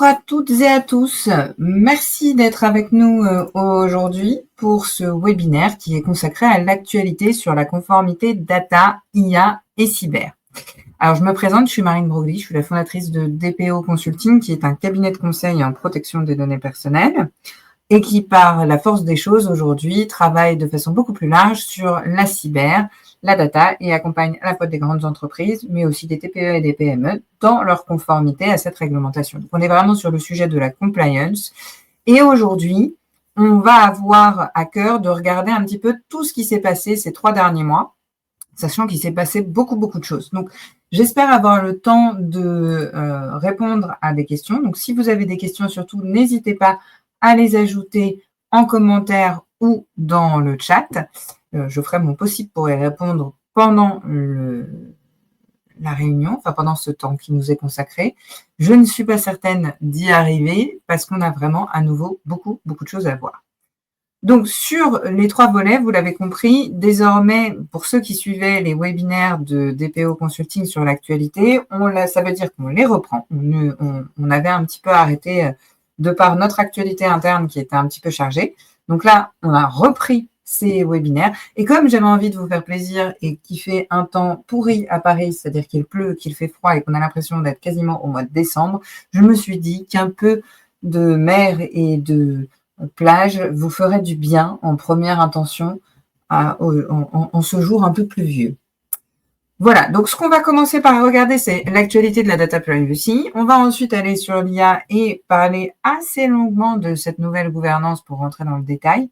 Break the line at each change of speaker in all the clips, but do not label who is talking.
Bonjour à toutes et à tous. Merci d'être avec nous aujourd'hui pour ce webinaire qui est consacré à l'actualité sur la conformité data, IA et cyber. Alors, je me présente, je suis Marine Broglie, je suis la fondatrice de DPO Consulting, qui est un cabinet de conseil en protection des données personnelles et qui, par la force des choses aujourd'hui, travaille de façon beaucoup plus large sur la cyber, la data et accompagne à la fois des grandes entreprises, mais aussi des TPE et des PME dans leur conformité à cette réglementation. Donc, on est vraiment sur le sujet de la compliance. Et aujourd'hui, on va avoir à cœur de regarder un petit peu tout ce qui s'est passé ces 3 derniers mois, sachant qu'il s'est passé beaucoup de choses. Donc, j'espère avoir le temps de répondre à des questions. Donc, si vous avez des questions, surtout, n'hésitez pas à les ajouter en commentaire ou dans le chat. Je ferai mon possible pour y répondre pendant la réunion, enfin pendant ce temps qui nous est consacré. Je ne suis pas certaine d'y arriver parce qu'on a vraiment à nouveau beaucoup de choses à voir. Donc, sur les 3 volets, vous l'avez compris, désormais, pour ceux qui suivaient les webinaires de DPO Consulting sur l'actualité, ça veut dire qu'on les reprend. On avait un petit peu arrêté de par notre actualité interne qui était un petit peu chargée. Donc là, on a repris ces webinaires. Et comme j'avais envie de vous faire plaisir et qu'il fait un temps pourri à Paris, c'est-à-dire qu'il pleut, qu'il fait froid et qu'on a l'impression d'être quasiment au mois de décembre, je me suis dit qu'un peu de mer et de plage vous ferait du bien en première intention en ce jour un peu pluvieux. Voilà, donc ce qu'on va commencer par regarder, c'est l'actualité de la data privacy. On va ensuite aller sur l'IA et parler assez longuement de cette nouvelle gouvernance pour rentrer dans le détail.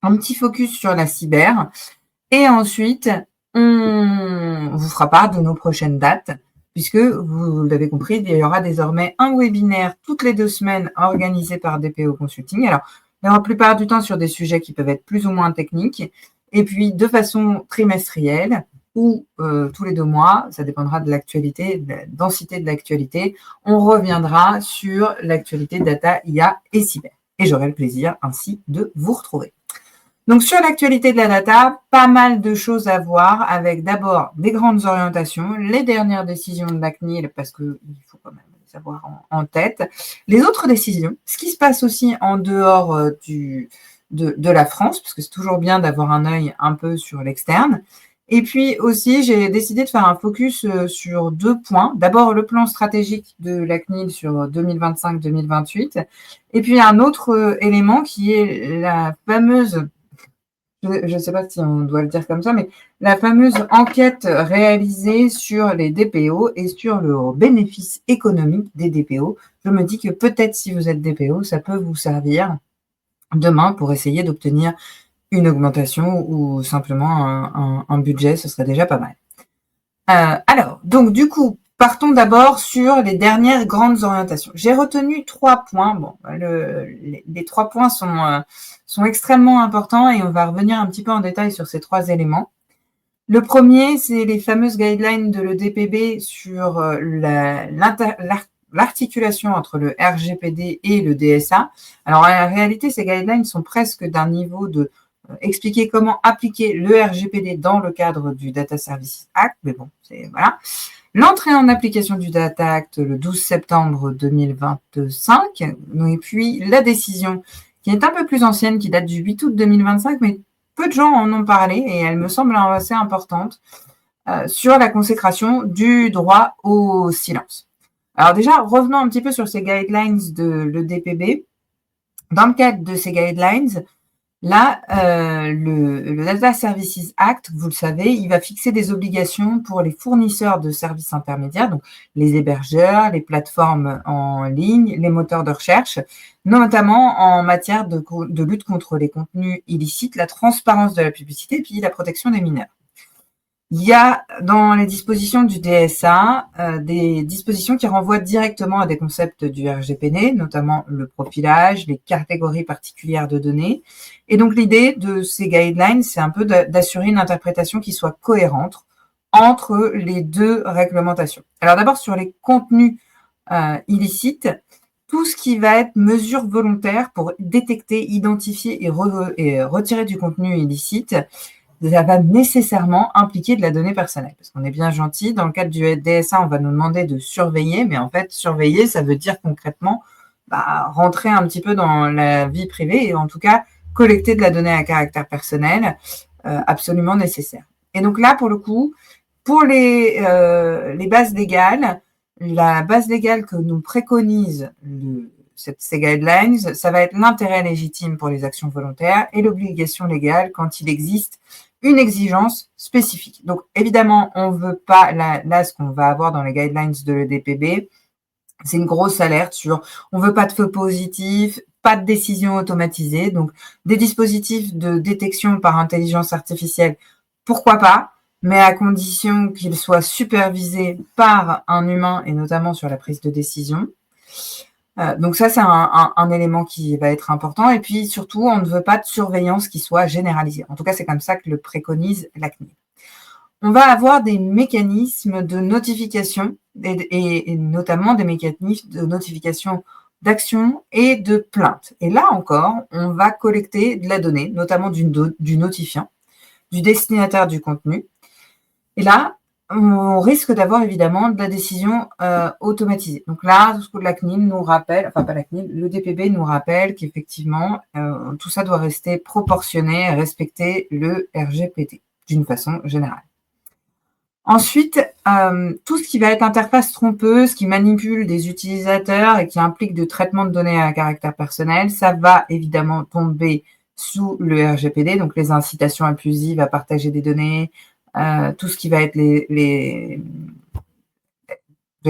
Un petit focus sur la cyber. Et ensuite, on vous fera part de nos prochaines dates, puisque vous l'avez compris, il y aura désormais un webinaire toutes les 2 semaines organisé par DPO Consulting. Alors, la plupart du temps sur des sujets qui peuvent être plus ou moins techniques, et puis de façon trimestrielle, ou tous les 2 mois, ça dépendra de l'actualité, de la densité de l'actualité, on reviendra sur l'actualité data, IA et cyber. Et j'aurai le plaisir ainsi de vous retrouver. Donc, sur l'actualité de la data, pas mal de choses à voir avec d'abord des grandes orientations, les dernières décisions de la CNIL, parce qu'il faut quand même les avoir en tête, les autres décisions, ce qui se passe aussi en dehors de la France, parce que c'est toujours bien d'avoir un œil un peu sur l'externe. Et puis aussi, j'ai décidé de faire un focus sur 2 points. D'abord, le plan stratégique de la CNIL sur 2025-2028. Et puis, un autre élément qui est la fameuse, je ne sais pas si on doit le dire comme ça, mais la fameuse enquête réalisée sur les DPO et sur le bénéfice économique des DPO. Je me dis que peut-être si vous êtes DPO, ça peut vous servir demain pour essayer d'obtenir une augmentation ou simplement un budget, ce serait déjà pas mal. Alors, donc du coup, partons d'abord sur les dernières grandes orientations. J'ai retenu 3 points. Bon, les 3 points sont extrêmement importants et on va revenir un petit peu en détail sur ces 3 éléments. Le premier, c'est les fameuses guidelines de l'EDPB sur l'articulation entre le RGPD et le DSA. Alors, en réalité, ces guidelines sont presque d'un niveau de expliquer comment appliquer le RGPD dans le cadre du Data Services Act, mais bon, voilà. L'entrée en application du Data Act le 12 septembre 2025, et puis la décision qui est un peu plus ancienne, qui date du 8 août 2025, mais peu de gens en ont parlé et elle me semble assez importante, sur la consécration du droit au silence. Alors déjà, revenons un petit peu sur ces guidelines de l'EDPB. Dans le cadre de ces guidelines, là, le Data Services Act, vous le savez, il va fixer des obligations pour les fournisseurs de services intermédiaires, donc les hébergeurs, les plateformes en ligne, les moteurs de recherche, notamment en matière de lutte contre les contenus illicites, la transparence de la publicité et puis la protection des mineurs. Il y a dans les dispositions du DSA des dispositions qui renvoient directement à des concepts du RGPD, notamment le profilage, les catégories particulières de données. Et donc l'idée de ces guidelines, c'est un peu d'assurer une interprétation qui soit cohérente entre les 2 réglementations. Alors d'abord sur les contenus illicites, tout ce qui va être mesure volontaire pour détecter, identifier et retirer du contenu illicite, ça va nécessairement impliquer de la donnée personnelle. Parce qu'on est bien gentil, dans le cadre du DSA, on va nous demander de surveiller, mais en fait, surveiller, ça veut dire concrètement rentrer un petit peu dans la vie privée et en tout cas collecter de la donnée à caractère personnel absolument nécessaire. Et donc là, pour le coup, pour les bases légales, la base légale que nous préconise ces guidelines, ça va être l'intérêt légitime pour les actions volontaires et l'obligation légale quand il existe une exigence spécifique. Donc, évidemment, on ne veut pas, là, ce qu'on va avoir dans les guidelines de l'EDPB, c'est une grosse alerte sur on ne veut pas de feu positif, pas de décision automatisée, donc des dispositifs de détection par intelligence artificielle, pourquoi pas, mais à condition qu'ils soient supervisés par un humain et notamment sur la prise de décision. Donc ça, c'est un élément qui va être important. Et puis surtout, on ne veut pas de surveillance qui soit généralisée. En tout cas, c'est comme ça que le préconise la CNIL. On va avoir des mécanismes de notification et notamment des mécanismes de notification d'action et de plainte. Et là encore, on va collecter de la donnée, notamment du notifiant, du destinataire du contenu. Et là, on risque d'avoir évidemment de la décision automatisée. Donc là, ce que la CNIL nous rappelle, enfin pas la CNIL, le DPB nous rappelle qu'effectivement, tout ça doit rester proportionné et respecter le RGPD d'une façon générale. Ensuite, tout ce qui va être interface trompeuse, qui manipule des utilisateurs et qui implique de traitement de données à caractère personnel, ça va évidemment tomber sous le RGPD, donc les incitations abusives à partager des données, tout ce qui va être de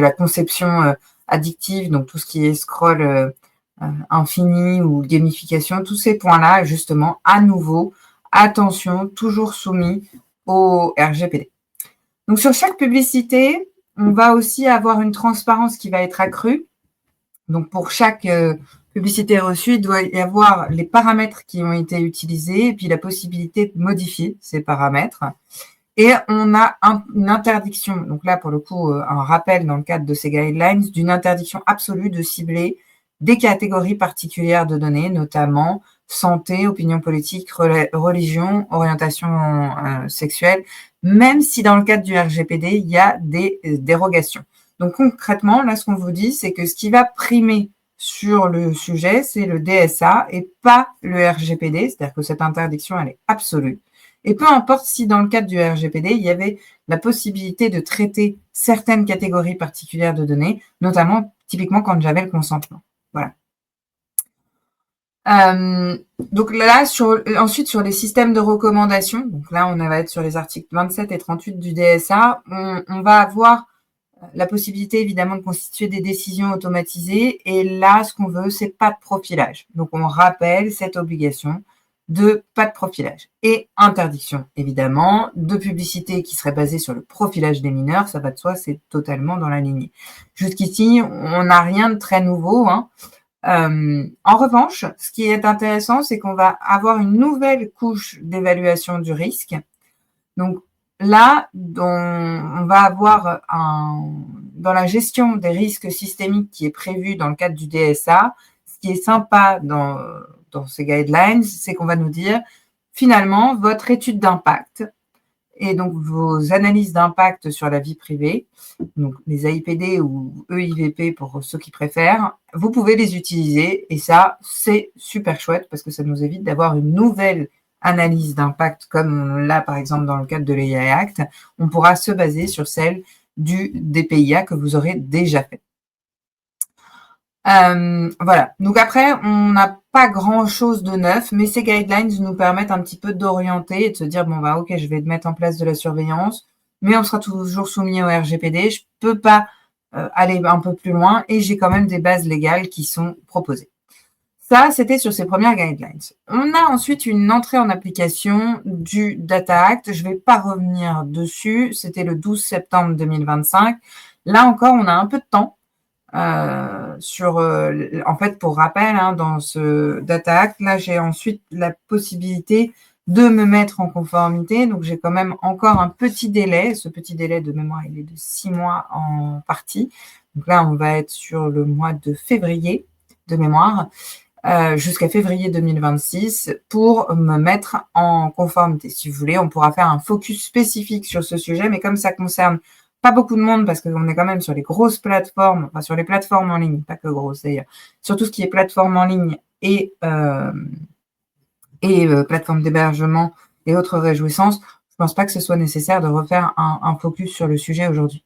la conception addictive, donc tout ce qui est scroll infini ou gamification, tous ces points-là, justement, à nouveau, attention, toujours soumis au RGPD. Donc, sur chaque publicité, on va aussi avoir une transparence qui va être accrue. Donc, pour chaque publicité reçue, il doit y avoir les paramètres qui ont été utilisés et puis la possibilité de modifier ces paramètres. Et on a une interdiction, donc là, pour le coup, un rappel dans le cadre de ces guidelines, d'une interdiction absolue de cibler des catégories particulières de données, notamment santé, opinion politique, religion, orientation sexuelle, même si dans le cadre du RGPD, il y a des dérogations. Donc concrètement, là, ce qu'on vous dit, c'est que ce qui va primer sur le sujet, c'est le DSA et pas le RGPD, c'est-à-dire que cette interdiction, elle est absolue. Et peu importe si dans le cadre du RGPD, il y avait la possibilité de traiter certaines catégories particulières de données, notamment typiquement quand j'avais le consentement. Voilà. Donc là, ensuite, sur les systèmes de recommandation, donc là, on va être sur les articles 27 et 38 du DSA, on va avoir la possibilité, évidemment, de constituer des décisions automatisées. Et là, ce qu'on veut, c'est pas de profilage. Donc, on rappelle cette obligation de pas de profilage. Et interdiction, évidemment, de publicité qui serait basée sur le profilage des mineurs. Ça va de soi, c'est totalement dans la lignée. Jusqu'ici, on n'a rien de très nouveau, hein. En revanche, ce qui est intéressant, c'est qu'on va avoir une nouvelle couche d'évaluation du risque. Donc là, on va avoir dans la gestion des risques systémiques qui est prévu dans le cadre du DSA, ce qui est sympa dans ces guidelines, c'est qu'on va nous dire, finalement, votre étude d'impact et donc vos analyses d'impact sur la vie privée, donc les AIPD ou EIVP pour ceux qui préfèrent, vous pouvez les utiliser et ça, c'est super chouette parce que ça nous évite d'avoir une nouvelle analyse d'impact comme on l'a par exemple dans le cadre de l'AI Act. On pourra se baser sur celle du DPIA que vous aurez déjà fait. Voilà. Donc après, on n'a pas grand-chose de neuf, mais ces guidelines nous permettent un petit peu d'orienter et de se dire, bon, ok, je vais mettre en place de la surveillance, mais on sera toujours soumis au RGPD. Je peux pas aller un peu plus loin et j'ai quand même des bases légales qui sont proposées. Ça, c'était sur ces premières guidelines. On a ensuite une entrée en application du Data Act. Je ne vais pas revenir dessus. C'était le 12 septembre 2025. Là encore, on a un peu de temps. En fait, pour rappel, hein, dans ce Data Act, là, j'ai ensuite la possibilité de me mettre en conformité. Donc, j'ai quand même encore un petit délai. Ce petit délai de mémoire, il est de 6 mois en partie. Donc là, on va être sur le mois de février de mémoire jusqu'à février 2026 pour me mettre en conformité. Si vous voulez, on pourra faire un focus spécifique sur ce sujet, mais comme ça concerne pas beaucoup de monde parce qu'on est quand même sur les grosses plateformes, enfin sur les plateformes en ligne, pas que grosses d'ailleurs, sur tout ce qui est plateforme en ligne et plateforme d'hébergement et autres réjouissances, je pense pas que ce soit nécessaire de refaire un focus sur le sujet aujourd'hui.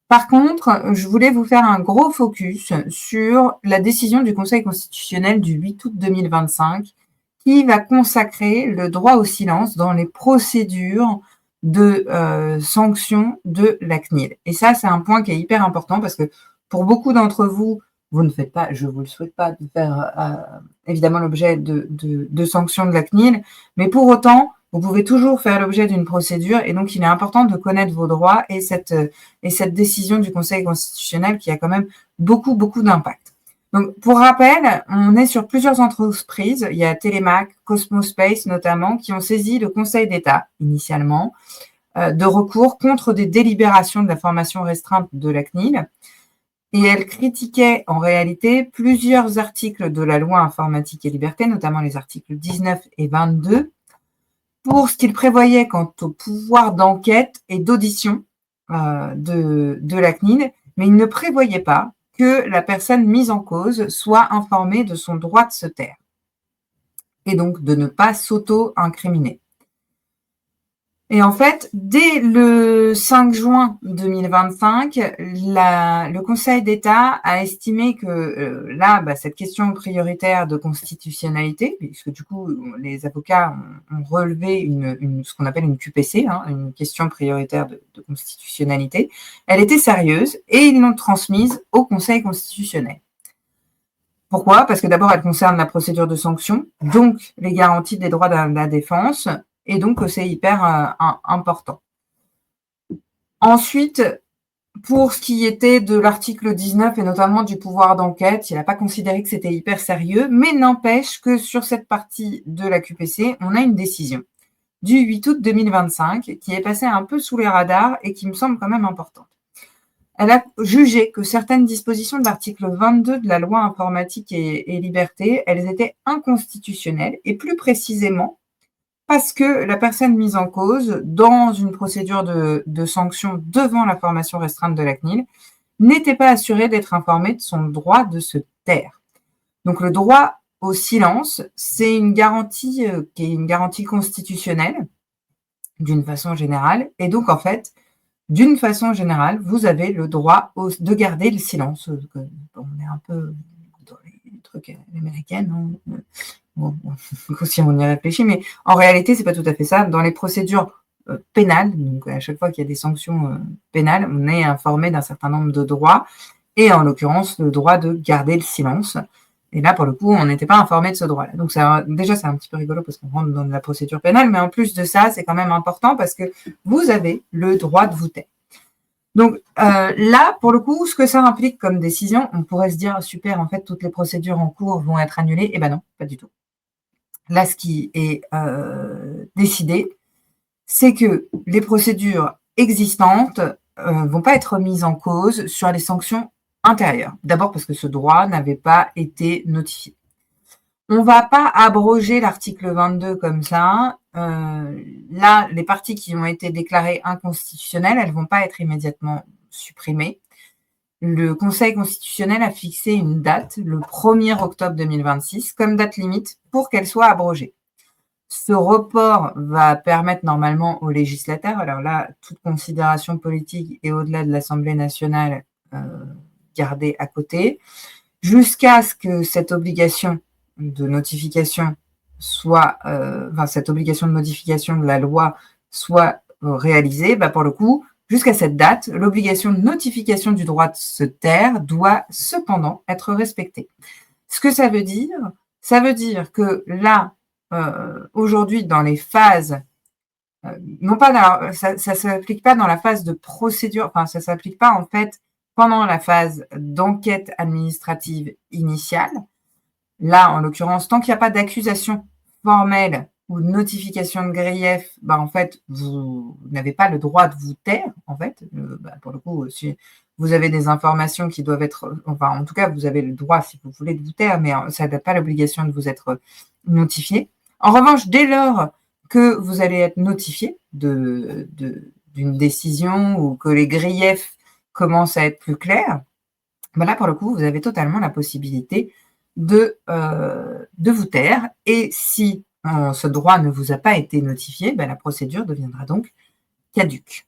Par contre, je voulais vous faire un gros focus sur la décision du Conseil constitutionnel du 8 août 2025 qui va consacrer le droit au silence dans les procédures de sanction de la CNIL. Et ça, c'est un point qui est hyper important parce que pour beaucoup d'entre vous, vous ne faites pas, je ne vous le souhaite pas, de faire évidemment l'objet de sanctions de la CNIL, mais pour autant, vous pouvez toujours faire l'objet d'une procédure et donc il est important de connaître vos droits et cette décision du Conseil constitutionnel qui a quand même beaucoup d'impact. Donc, pour rappel, on est sur plusieurs entreprises. Il y a Télémac, Cosmospace notamment, qui ont saisi le Conseil d'État initialement de recours contre des délibérations de la formation restreinte de la CNIL. Et elles critiquaient en réalité plusieurs articles de la loi informatique et liberté, notamment les articles 19 et 22, pour ce qu'ils prévoyaient quant au pouvoir d'enquête et d'audition de la CNIL, mais ils ne prévoyaient pas que la personne mise en cause soit informée de son droit de se taire et donc de ne pas s'auto-incriminer. Et en fait, dès le 5 juin 2025, le Conseil d'État a estimé que là, cette question prioritaire de constitutionnalité, puisque du coup, les avocats ont relevé ce qu'on appelle une QPC, une question prioritaire de constitutionnalité, elle était sérieuse et ils l'ont transmise au Conseil constitutionnel. Pourquoi ? Parce que d'abord, elle concerne la procédure de sanction, donc les garanties des droits de la défense, et donc c'est hyper important. Ensuite, pour ce qui était de l'article 19 et notamment du pouvoir d'enquête, il n'a pas considéré que c'était hyper sérieux, mais n'empêche que sur cette partie de la QPC, on a une décision du 8 août 2025 qui est passée un peu sous les radars et qui me semble quand même importante. Elle a jugé que certaines dispositions de l'article 22 de la loi informatique et liberté, elles étaient inconstitutionnelles et plus précisément parce que la personne mise en cause dans une procédure de sanction devant la formation restreinte de la CNIL n'était pas assurée d'être informée de son droit de se taire. Donc le droit au silence, c'est une garantie qui est une garantie constitutionnelle d'une façon générale. Et donc en fait, d'une façon générale, vous avez le droit de garder le silence. On est un peu dans les trucs américains, Bon, si on y réfléchit, mais en réalité, c'est pas tout à fait ça. Dans les procédures pénales, donc à chaque fois qu'il y a des sanctions pénales, on est informé d'un certain nombre de droits, et en l'occurrence, le droit de garder le silence. Et là, pour le coup, on n'était pas informé de ce droit-là. Donc déjà, c'est un petit peu rigolo parce qu'on rentre dans la procédure pénale, mais en plus de ça, c'est quand même important parce que vous avez le droit de vous taire. Donc là, pour le coup, ce que ça implique comme décision, on pourrait se dire, super, en fait, toutes les procédures en cours vont être annulées. Eh ben non, pas du tout. Là, ce qui est décidé, c'est que les procédures existantes vont pas être mises en cause sur les sanctions intérieures. D'abord parce que ce droit n'avait pas été notifié. On ne va pas abroger l'article 22 comme ça. Là, les parties qui ont été déclarées inconstitutionnelles, elles ne vont pas être immédiatement supprimées. Le Conseil constitutionnel a fixé une date, le 1er octobre 2026, comme date limite pour qu'elle soit abrogée. Ce report va permettre normalement aux législateurs, alors là, toute considération politique et au-delà de l'Assemblée nationale gardée à côté, jusqu'à ce que cette obligation de notification soit, cette obligation de modification de la loi soit réalisée, pour le coup, jusqu'à cette date, l'obligation de notification du droit de se taire doit cependant être respectée. Ce que ça veut dire que là, aujourd'hui, dans les phases, non pas ça ne s'applique pas dans la phase de procédure, ça ne s'applique pas en fait pendant la phase d'enquête administrative initiale. Là, en l'occurrence, tant qu'il n'y a pas d'accusation formelle ou de notification de grief, en fait, vous n'avez pas le droit de vous taire, en fait. Pour le coup, si vous avez des informations qui doivent être... en tout cas, vous avez le droit, si vous voulez, de vous taire, mais ça n'a pas l'obligation de vous être notifié. En revanche, dès lors que vous allez être notifié de d'une décision ou que les griefs commencent à être plus clairs, ben là, pour le coup, vous avez totalement la possibilité de vous taire. Et si ce droit ne vous a pas été notifié, ben la procédure deviendra donc caduque.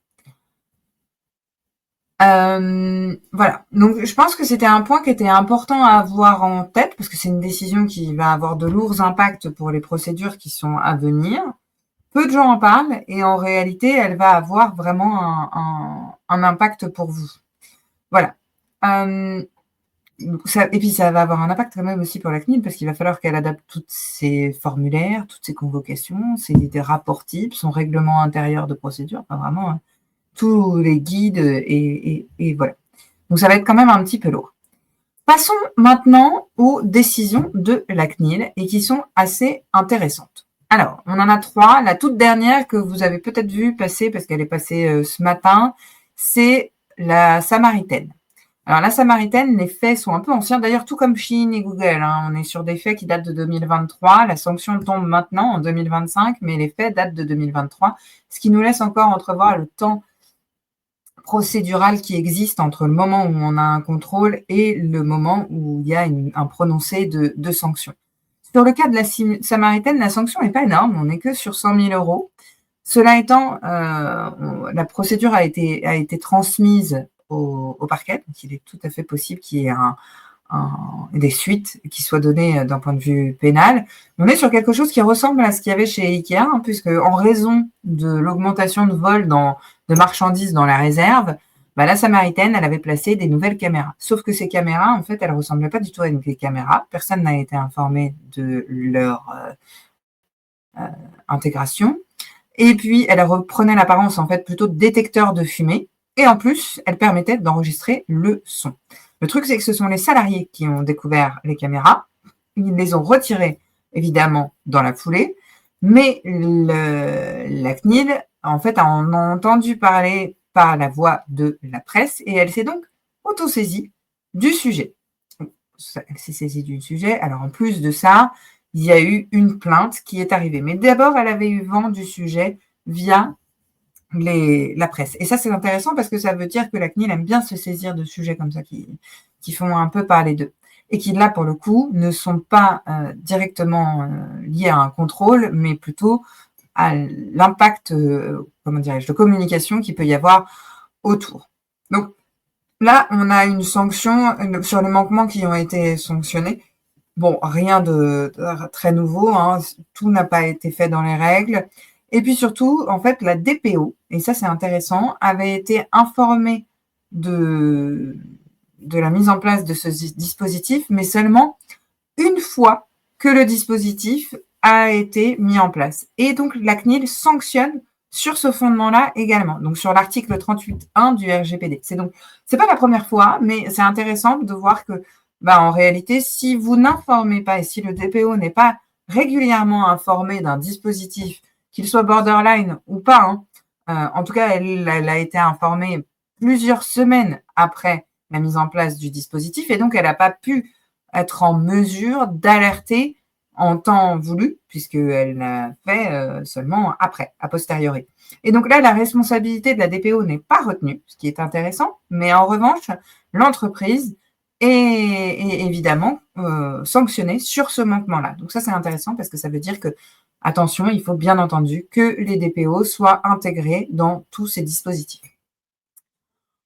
Voilà. Donc, je pense que c'était un point qui était important à avoir en tête parce que c'est une décision qui va avoir de lourds impacts pour les procédures qui sont à venir. Peu de gens en parlent et en réalité, elle va avoir vraiment un impact pour vous. Voilà. Et puis, ça va avoir un impact quand même aussi pour la CNIL parce qu'il va falloir qu'elle adapte tous ses formulaires, toutes ses convocations, des rapports types, son règlement intérieur de procédure, enfin vraiment tous les guides et voilà. Donc, ça va être quand même un petit peu lourd. Passons maintenant aux décisions de la CNIL et qui sont assez intéressantes. Alors, on en a 3. La toute dernière que vous avez peut-être vue passer, parce qu'elle est passée ce matin, c'est la Samaritaine. Alors, la Samaritaine, les faits sont un peu anciens, d'ailleurs, tout comme Shein et Google. On est sur des faits qui datent de 2023. La sanction tombe maintenant, en 2025, mais les faits datent de 2023, ce qui nous laisse encore entrevoir le temps procédural qui existe entre le moment où on a un contrôle et le moment où il y a un prononcé de sanction. Sur le cas de la Samaritaine, la sanction n'est pas énorme, on n'est que sur 100 000 euros. Cela étant, la procédure a été transmise au parquet, donc il est tout à fait possible qu'il y ait des suites qui soient données d'un point de vue pénal. On est sur quelque chose qui ressemble à ce qu'il y avait chez Ikea, puisque en raison de l'augmentation de vol de marchandises dans la réserve, la Samaritaine, elle avait placé des nouvelles caméras. Sauf que ces caméras, en fait, elles ne ressemblaient pas du tout à des caméras. Personne n'a été informé de leur intégration. Et puis, elle reprenait l'apparence, en fait, plutôt de détecteur de fumée. Et en plus, elle permettait d'enregistrer le son. Le truc, c'est que ce sont les salariés qui ont découvert les caméras. Ils les ont retirées, évidemment, dans la foulée. Mais la CNIL, en fait, en a entendu parler par la voix de la presse et elle s'est donc auto-saisie du sujet. Elle s'est saisie du sujet. Alors, en plus de ça, il y a eu une plainte qui est arrivée. Mais d'abord, elle avait eu vent du sujet via la presse. Et ça, c'est intéressant parce que ça veut dire que la CNIL aime bien se saisir de sujets comme ça qui font un peu parler d'eux. Et qui, là, pour le coup, ne sont pas directement liés à un contrôle, mais plutôt à l'impact, de communication qu'il peut y avoir autour. Donc, là, on a une sanction sur les manquements qui ont été sanctionnés. Bon, rien de très nouveau, tout n'a pas été fait dans les règles. Et puis surtout, en fait, la DPO, et ça c'est intéressant, avait été informée de la mise en place de ce dispositif, mais seulement une fois que le dispositif a été mis en place. Et donc, la CNIL sanctionne sur ce fondement-là également, donc sur l'article 38.1 du RGPD. C'est pas la première fois, mais c'est intéressant de voir que, en réalité, si vous n'informez pas et si le DPO n'est pas régulièrement informé d'un dispositif, qu'il soit borderline ou pas, en tout cas, elle a été informée plusieurs semaines après la mise en place du dispositif et donc elle n'a pas pu être en mesure d'alerter en temps voulu, puisqu'elle l'a fait seulement après, a posteriori. Et donc là, la responsabilité de la DPO n'est pas retenue, ce qui est intéressant, mais en revanche, l'entreprise est évidemment sanctionnée sur ce manquement-là. Donc ça, c'est intéressant parce que ça veut dire que, attention, il faut bien entendu que les DPO soient intégrés dans tous ces dispositifs.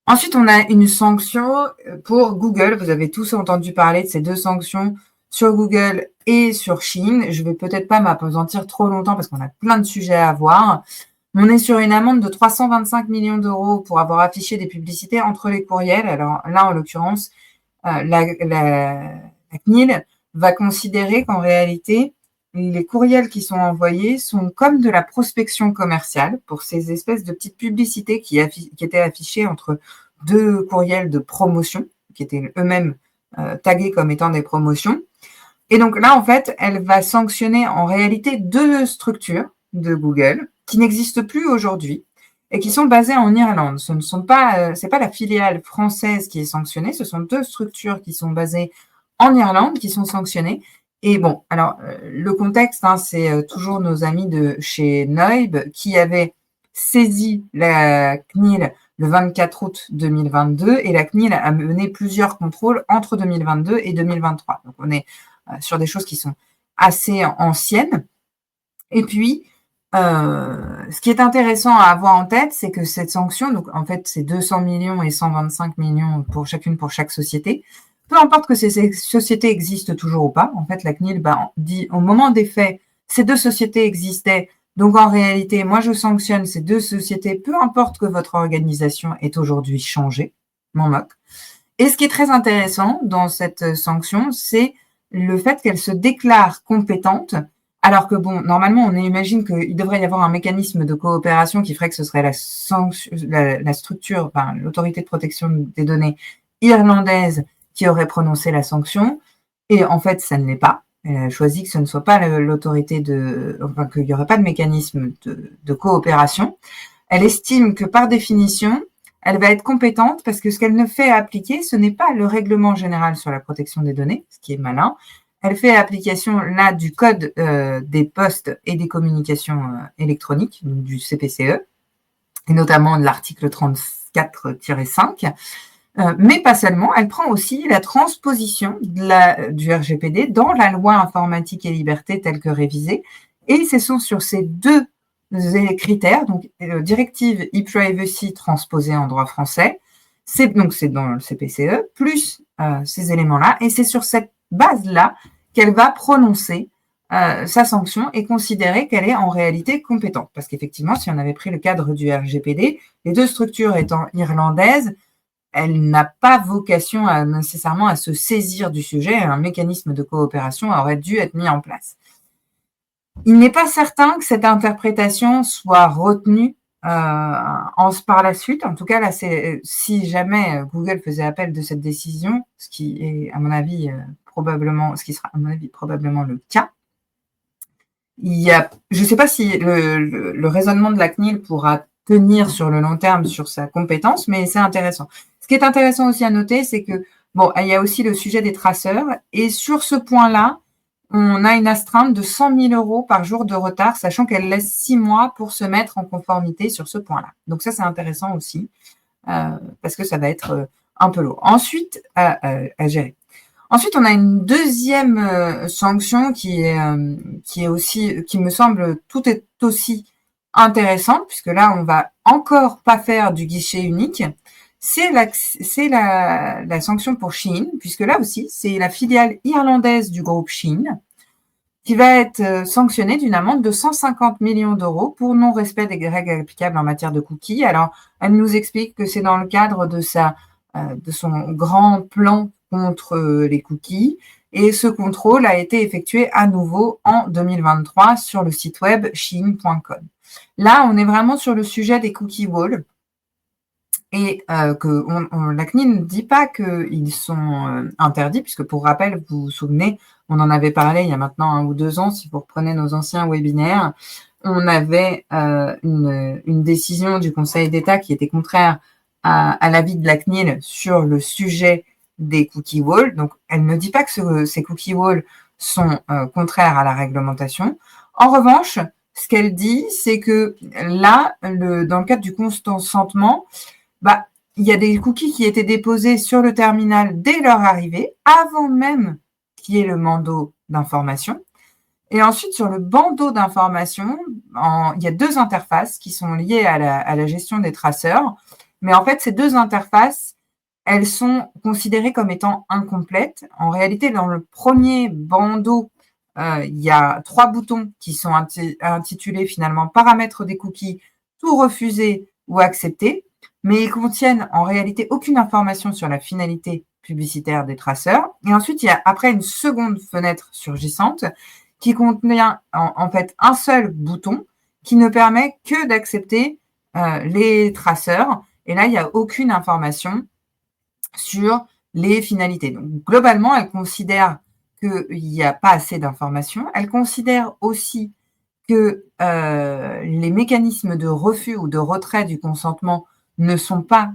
Ensuite, on a une sanction pour Google. Vous avez tous entendu parler de ces deux sanctions sur Google et sur Shein. Je ne vais peut-être pas m'appesantir trop longtemps parce qu'on a plein de sujets à voir. On est sur une amende de 325 millions d'euros pour avoir affiché des publicités entre les courriels. Alors là, en l'occurrence, la CNIL va considérer qu'en réalité, les courriels qui sont envoyés sont comme de la prospection commerciale pour ces espèces de petites publicités qui étaient affichées entre deux courriels de promotion, qui étaient eux-mêmes tagués comme étant des promotions. Et donc là, en fait, elle va sanctionner en réalité deux structures de Google qui n'existent plus aujourd'hui et qui sont basées en Irlande. Ce ne sont pas, c'est pas la filiale française qui est sanctionnée, ce sont deux structures qui sont basées en Irlande qui sont sanctionnées. Et bon, alors le contexte, c'est toujours nos amis de chez Noib qui avaient saisi la CNIL le 24 août 2022 et la CNIL a mené plusieurs contrôles entre 2022 et 2023. Donc, on est sur des choses qui sont assez anciennes. Et puis, ce qui est intéressant à avoir en tête, c'est que cette sanction, donc en fait, c'est 200 millions et 125 millions pour chaque société. Peu importe que ces sociétés existent toujours ou pas. En fait, la CNIL dit au moment des faits, ces deux sociétés existaient. Donc, en réalité, moi, je sanctionne ces deux sociétés, peu importe que votre organisation ait aujourd'hui changé. M'en moque. Et ce qui est très intéressant dans cette sanction, c'est le fait qu'elle se déclare compétente, alors que, bon, normalement, on imagine qu'il devrait y avoir un mécanisme de coopération qui ferait que ce serait la structure, enfin, l'autorité de protection des données irlandaise qui aurait prononcé la sanction. Et en fait, ça ne l'est pas. Elle a choisi que ce ne soit pas l'autorité qu'il n'y aurait pas de mécanisme de coopération. Elle estime que par définition, elle va être compétente parce que ce qu'elle ne fait appliquer, ce n'est pas le règlement général sur la protection des données, ce qui est malin. Elle fait application là du code des postes et des communications électroniques, du CPCE, et notamment de l'article 34-5. Mais pas seulement, elle prend aussi la transposition du RGPD dans la loi informatique et liberté telle que révisée. Et ce sont sur ces deux critères, donc directive e-privacy transposée en droit français, c'est dans le CPCE, plus ces éléments-là, et c'est sur cette base-là qu'elle va prononcer sa sanction et considérer qu'elle est en réalité compétente. Parce qu'effectivement, si on avait pris le cadre du RGPD, les deux structures étant irlandaises, elle n'a pas vocation nécessairement à se saisir du sujet. Un mécanisme de coopération aurait dû être mis en place. Il n'est pas certain que cette interprétation soit retenue par la suite. En tout cas, là, si jamais Google faisait appel de cette décision, ce qui est, à mon avis, ce qui sera, à mon avis, probablement le cas. Je ne sais pas si le raisonnement de la CNIL pourra tenir sur le long terme sur sa compétence, mais c'est intéressant. Ce qui est intéressant aussi à noter, c'est que, bon, il y a aussi le sujet des traceurs, et sur ce point-là, on a une astreinte de 100 000 € par jour de retard, sachant qu'elle laisse 6 mois pour se mettre en conformité sur ce point-là. Donc ça, c'est intéressant aussi, parce que ça va être un peu lourd. Ensuite, à gérer. Ensuite, on a une deuxième sanction qui me semble tout est aussi intéressante, puisque là, on va encore pas faire du guichet unique. C'est la sanction pour Shein, puisque là aussi, c'est la filiale irlandaise du groupe Shein qui va être sanctionnée d'une amende de 150 millions € pour non-respect des règles applicables en matière de cookies. Alors, elle nous explique que c'est dans le cadre de son grand plan contre les cookies, et ce contrôle a été effectué à nouveau en 2023 sur le site web shein.com. Là, on est vraiment sur le sujet des cookie walls, et la CNIL ne dit pas qu'ils sont interdits, puisque pour rappel, vous vous souvenez, on en avait parlé il y a maintenant 1 ou 2 ans, si vous reprenez nos anciens webinaires, on avait une décision du Conseil d'État qui était contraire à l'avis de la CNIL sur le sujet des cookie walls. Donc, elle ne dit pas que ces cookie walls sont contraires à la réglementation. En revanche, ce qu'elle dit, c'est que là, dans le cadre du consentement, il y a des cookies qui étaient déposés sur le terminal dès leur arrivée, avant même qu'il y ait le bandeau d'information. Et ensuite, sur le bandeau d'information, il y a 2 interfaces qui sont liées à la gestion des traceurs. Mais en fait, ces 2 interfaces, elles sont considérées comme étant incomplètes. En réalité, dans le premier bandeau, il y a 3 boutons qui sont intitulés finalement « Paramètres des cookies, tout refuser ou accepter », mais ils contiennent en réalité aucune information sur la finalité publicitaire des traceurs. Et ensuite, il y a après une seconde fenêtre surgissante qui contient en fait un seul bouton qui ne permet que d'accepter les traceurs. Et là, il n'y a aucune information sur les finalités. Donc, globalement, elle considère qu'il n'y a pas assez d'informations. Elle considère aussi que les mécanismes de refus ou de retrait du consentement ne sont pas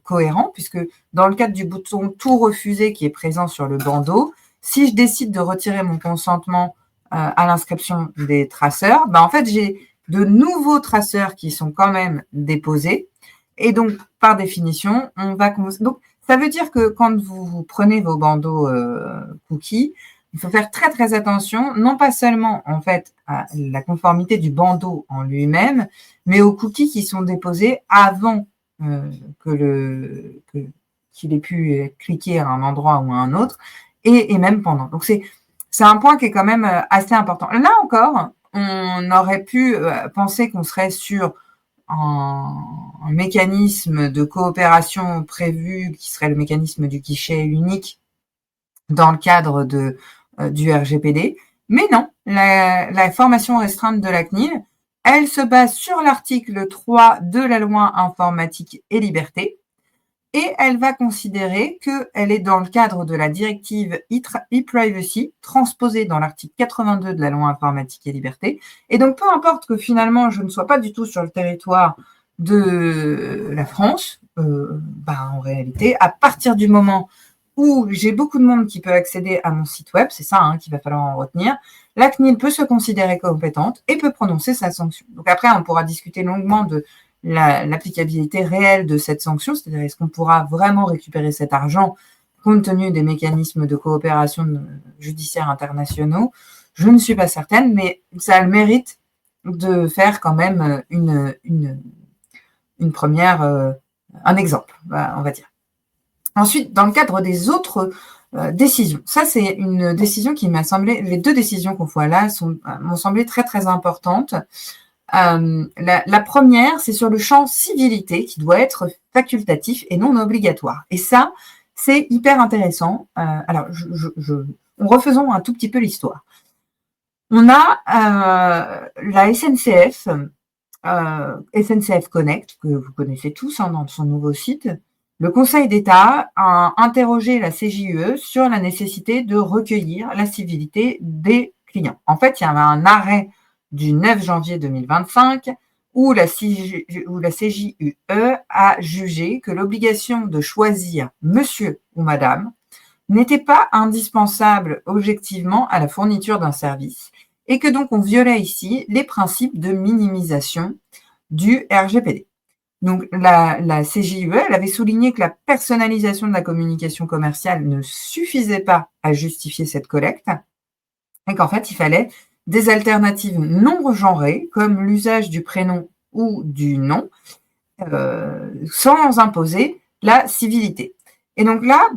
cohérents, puisque dans le cadre du bouton « Tout refuser » qui est présent sur le bandeau, si je décide de retirer mon consentement à l'inscription des traceurs, en fait, j'ai de nouveaux traceurs qui sont quand même déposés. Et donc, par définition, on va commencer. Donc, ça veut dire que quand vous prenez vos bandeaux cookies, il faut faire très, très attention, non pas seulement, en fait, à la conformité du bandeau en lui-même, mais aux cookies qui sont déposés avant qu'il ait pu cliquer à un endroit ou à un autre, et même pendant. Donc, c'est un point qui est quand même assez important. Là encore, on aurait pu penser qu'on serait sur un mécanisme de coopération prévu qui serait le mécanisme du guichet unique dans le cadre du RGPD. Mais non, la formation restreinte de la CNIL, elle se base sur l'article 3 de la loi informatique et liberté, et elle va considérer qu'elle est dans le cadre de la directive e-privacy, transposée dans l'article 82 de la loi informatique et liberté. Et donc, peu importe que finalement, je ne sois pas du tout sur le territoire de la France, en réalité, à partir du moment où j'ai beaucoup de monde qui peut accéder à mon site web, c'est ça qu'il va falloir en retenir, la CNIL peut se considérer compétente et peut prononcer sa sanction. Donc après, on pourra discuter longuement de l'applicabilité réelle de cette sanction, c'est-à-dire est-ce qu'on pourra vraiment récupérer cet argent compte tenu des mécanismes de coopération judiciaire internationaux. Je ne suis pas certaine, mais ça a le mérite de faire quand même une première, un exemple, on va dire. Ensuite, dans le cadre des autres décisions, ça c'est une décision qui m'a semblé, les deux décisions qu'on voit là m'ont semblé très très importantes. La première, c'est sur le champ civilité qui doit être facultatif et non obligatoire. Et ça, c'est hyper intéressant. Alors, refaisons un tout petit peu l'histoire. On a la SNCF, SNCF Connect, que vous connaissez tous dans son nouveau site. Le Conseil d'État a interrogé la CJUE sur la nécessité de recueillir la civilité des clients. En fait, il y avait un arrêt du 9 janvier 2025 où la CJUE a jugé que l'obligation de choisir monsieur ou madame n'était pas indispensable objectivement à la fourniture d'un service et que donc on violait ici les principes de minimisation du RGPD. Donc la CJUE, elle avait souligné que la personnalisation de la communication commerciale ne suffisait pas à justifier cette collecte et qu'en fait, il fallait des alternatives non genrées, comme l'usage du prénom ou du nom, sans imposer la civilité. Et donc là,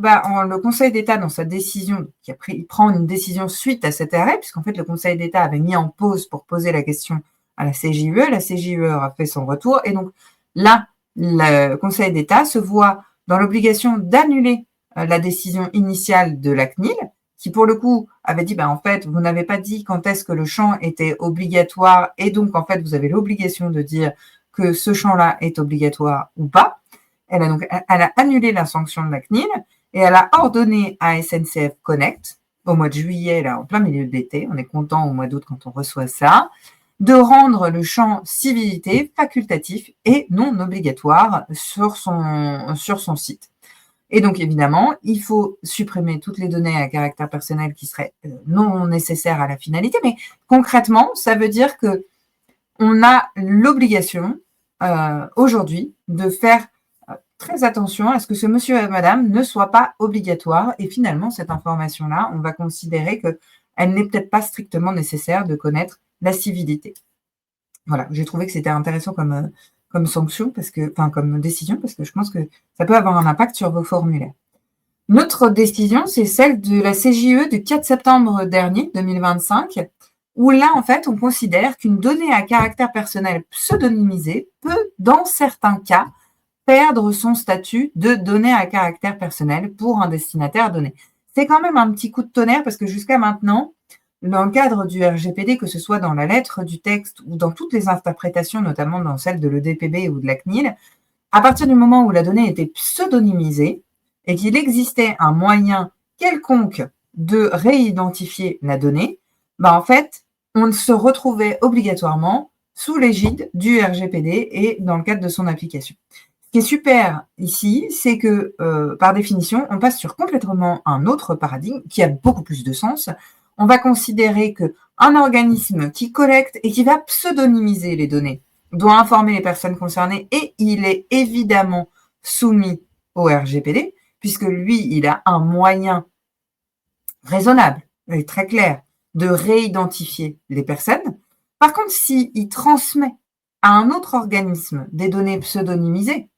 le Conseil d'État, dans sa décision, il prend une décision suite à cet arrêt, puisqu'en fait, le Conseil d'État avait mis en pause pour poser la question à la CJUE. La CJUE a fait son retour. Et donc là, le Conseil d'État se voit dans l'obligation d'annuler la décision initiale de la CNIL, qui pour le coup avait dit, en fait, vous n'avez pas dit quand est-ce que le champ était obligatoire, et donc en fait, vous avez l'obligation de dire que ce champ-là est obligatoire ou pas. Elle a annulé la sanction de la CNIL et elle a ordonné à SNCF Connect, au mois de juillet, là, en plein milieu de l'été, on est content au mois d'août quand on reçoit ça, de rendre le champ civilité facultatif et non obligatoire sur son site. Et donc, évidemment, il faut supprimer toutes les données à caractère personnel qui seraient non nécessaires à la finalité. Mais concrètement, ça veut dire que on a l'obligation aujourd'hui de faire très attention à ce que ce monsieur et madame ne soit pas obligatoire. Et finalement, cette information-là, on va considérer qu'elle n'est peut-être pas strictement nécessaire de connaître la civilité. Voilà, j'ai trouvé que c'était intéressant comme sanction, comme décision, parce que je pense que ça peut avoir un impact sur vos formulaires. Notre décision, c'est celle de la CJUE du 4 septembre dernier, 2025, où là, en fait, on considère qu'une donnée à caractère personnel pseudonymisée peut, dans certains cas, perdre son statut de donnée à caractère personnel pour un destinataire donné. C'est quand même un petit coup de tonnerre parce que jusqu'à maintenant, dans le cadre du RGPD, que ce soit dans la lettre du texte ou dans toutes les interprétations, notamment dans celle de l'EDPB ou de la CNIL, à partir du moment où la donnée était pseudonymisée et qu'il existait un moyen quelconque de réidentifier la donnée, en fait, on se retrouvait obligatoirement sous l'égide du RGPD et dans le cadre de son application. Ce qui est super ici, c'est que, par définition, on passe sur complètement un autre paradigme qui a beaucoup plus de sens. on va considérer qu'un organisme qui collecte et qui va pseudonymiser les données doit informer les personnes concernées et il est évidemment soumis au RGPD, puisque lui, il a un moyen raisonnable et très clair de réidentifier les personnes. Par contre, s'il transmet à un autre organisme des données pseudonymisées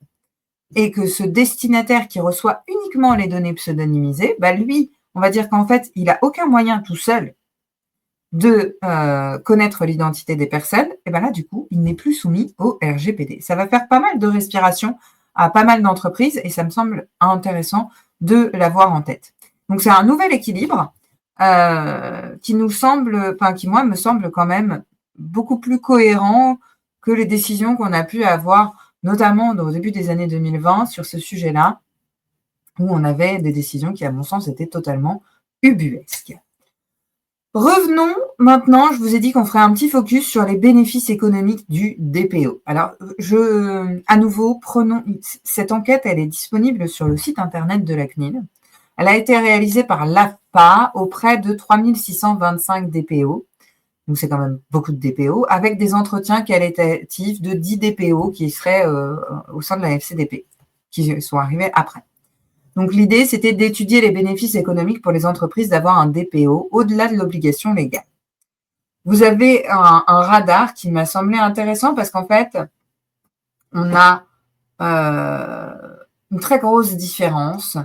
et que ce destinataire qui reçoit uniquement les données pseudonymisées, bah lui, on va dire qu'en fait, il n'a aucun moyen tout seul de connaître l'identité des personnes, et bien là, du coup, il n'est plus soumis au RGPD. Ça va faire pas mal de respiration à pas mal d'entreprises et ça me semble intéressant de l'avoir en tête. Donc, c'est un nouvel équilibre qui nous semble, enfin, qui, moi, me semble quand même beaucoup plus cohérent que les décisions qu'on a pu avoir, notamment au début des années 2020, sur ce sujet-là, où on avait des décisions qui, à mon sens, étaient totalement ubuesques. Revenons maintenant, je vous ai dit qu'on ferait un petit focus sur les bénéfices économiques du DPO. Alors, à nouveau, prenons cette enquête, elle est disponible sur le site internet de la CNIL. Elle a été réalisée par l'AFPA auprès de 3625 DPO, donc c'est quand même beaucoup de DPO, avec des entretiens qualitatifs de 10 DPO qui seraient au sein de la FCDP, qui sont arrivés après. Donc, l'idée, c'était d'étudier les bénéfices économiques pour les entreprises d'avoir un DPO au-delà de l'obligation légale. Vous avez un radar qui m'a semblé intéressant parce qu'en fait, on a une très grosse différence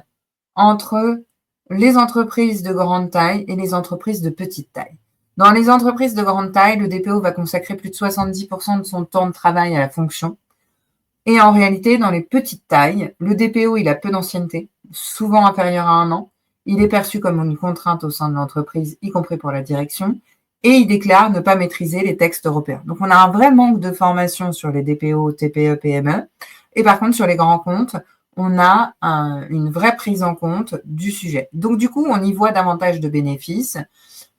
entre les entreprises de grande taille et les entreprises de petite taille. Dans les entreprises de grande taille, le DPO va consacrer plus de 70% de son temps de travail à la fonction. Et en réalité, dans les petites tailles, le DPO, il a peu d'ancienneté, souvent inférieur à 1 an. Il est perçu comme une contrainte au sein de l'entreprise, y compris pour la direction. Et il déclare ne pas maîtriser les textes européens. Donc, on a un vrai manque de formation sur les DPO, TPE, PME. Et par contre, sur les grands comptes, on a une vraie prise en compte du sujet. Donc, du coup, on y voit davantage de bénéfices.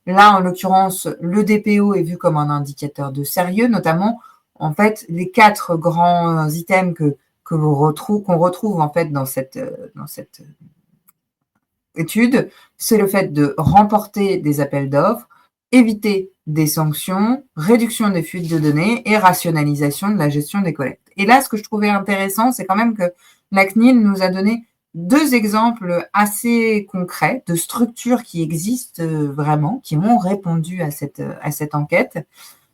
Là, en l'occurrence, le DPO est vu comme un indicateur de sérieux, notamment en fait, les 4 grands items qu'on retrouve en fait dans cette étude, c'est le fait de remporter des appels d'offres, éviter des sanctions, réduction des fuites de données et rationalisation de la gestion des collectes. Et là, ce que je trouvais intéressant, c'est quand même que la CNIL nous a donné 2 exemples assez concrets de structures qui existent vraiment, qui ont répondu à cette enquête.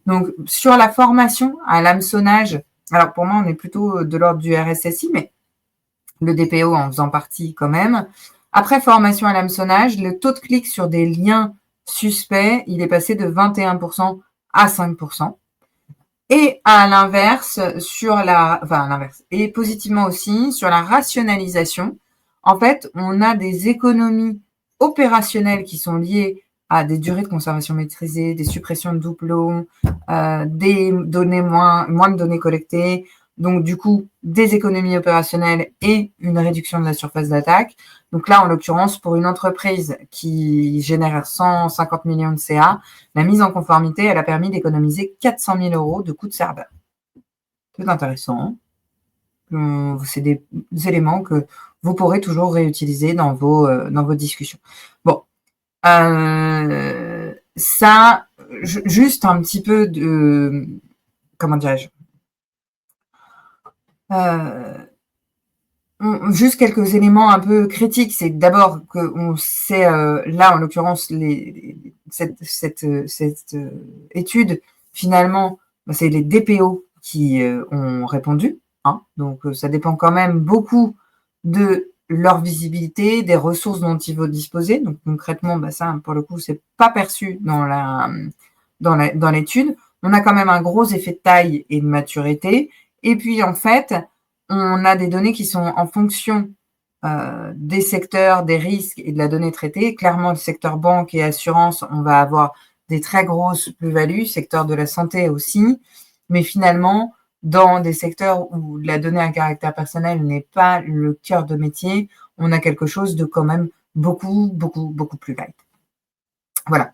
Donc, sur la formation à l'hameçonnage, alors pour moi, on est plutôt de l'ordre du RSSI, mais le DPO en faisant partie quand même. Après formation à l'hameçonnage, le taux de clic sur des liens suspects, il est passé de 21% à 5%. Et à l'inverse, et positivement aussi, sur la rationalisation, en fait, on a des économies opérationnelles qui sont liées à des durées de conservation maîtrisées, des suppressions de doublons, des données moins de données collectées, donc du coup des économies opérationnelles et une réduction de la surface d'attaque. Donc là, en l'occurrence, pour une entreprise qui génère 150 millions de CA, la mise en conformité, elle a permis d'économiser 400 000 € de coûts de serveur. C'est intéressant. C'est des éléments que vous pourrez toujours réutiliser dans vos discussions. Bon, ça, juste un petit peu de, comment dirais-je, juste quelques éléments un peu critiques. C'est d'abord qu'on sait, là en l'occurrence, cette étude, finalement, c'est les DPO qui ont répondu. Hein, donc ça dépend quand même beaucoup de leur visibilité, des ressources dont ils vont disposer. Donc concrètement, ça, pour le coup, c'est pas perçu dans l'étude. On a quand même un gros effet de taille et de maturité. Et puis en fait, on a des données qui sont en fonction des secteurs, des risques et de la donnée traitée. Clairement, le secteur banque et assurance, on va avoir des très grosses plus-values, secteur de la santé aussi. Mais finalement, dans des secteurs où la donnée à caractère personnel n'est pas le cœur de métier, on a quelque chose de quand même beaucoup, beaucoup, beaucoup plus light. Voilà.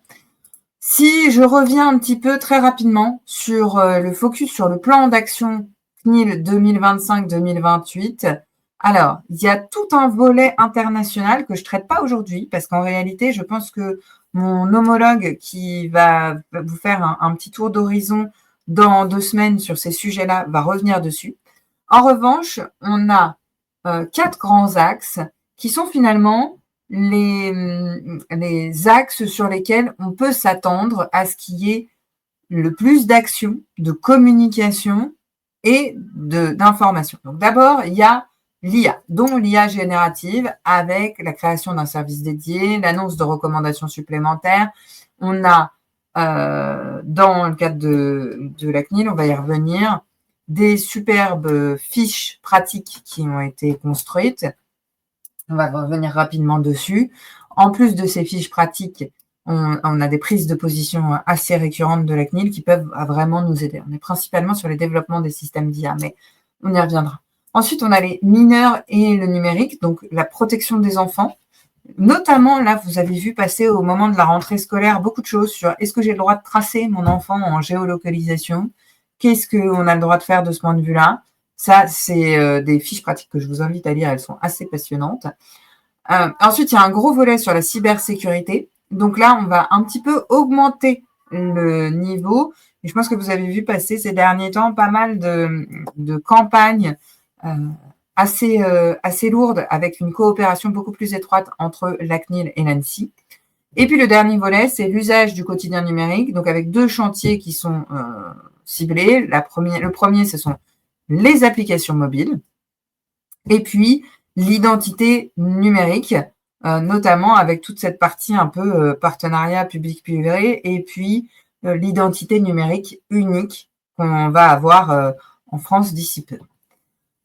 Si je reviens un petit peu très rapidement sur le focus sur le plan d'action CNIL 2025-2028, alors, il y a tout un volet international que je ne traite pas aujourd'hui parce qu'en réalité, je pense que mon homologue qui va vous faire un petit tour d'horizon dans 2 semaines sur ces sujets-là va revenir dessus. En revanche, on a 4 grands axes qui sont finalement les axes sur lesquels on peut s'attendre à ce qu'il y ait le plus d'action, de communication et d'information. Donc d'abord, il y a l'IA, dont l'IA générative avec la création d'un service dédié, l'annonce de recommandations supplémentaires. On a, dans le cadre de la CNIL, on va y revenir, des superbes fiches pratiques qui ont été construites. On va revenir rapidement dessus. En plus de ces fiches pratiques, on a des prises de position assez récurrentes de la CNIL qui peuvent vraiment nous aider. On est principalement sur le développement des systèmes d'IA, mais on y reviendra. Ensuite, on a les mineurs et le numérique, donc la protection des enfants. Notamment, là, vous avez vu passer au moment de la rentrée scolaire beaucoup de choses sur est-ce que j'ai le droit de tracer mon enfant en géolocalisation? Qu'est-ce qu'on a le droit de faire de ce point de vue-là? Ça, c'est des fiches pratiques que je vous invite à lire, elles sont assez passionnantes. Ensuite, il y a un gros volet sur la cybersécurité. Donc là, on va un petit peu augmenter le niveau. Et je pense que vous avez vu passer ces derniers temps pas mal de campagnes assez lourdes avec une coopération beaucoup plus étroite entre la CNIL et l'ANSSI. Et puis le dernier volet, c'est l'usage du quotidien numérique, donc avec 2 chantiers qui sont ciblés. Le premier, ce sont les applications mobiles, et puis l'identité numérique, notamment avec toute cette partie un peu partenariat public-privé, et puis l'identité numérique unique qu'on va avoir en France d'ici peu.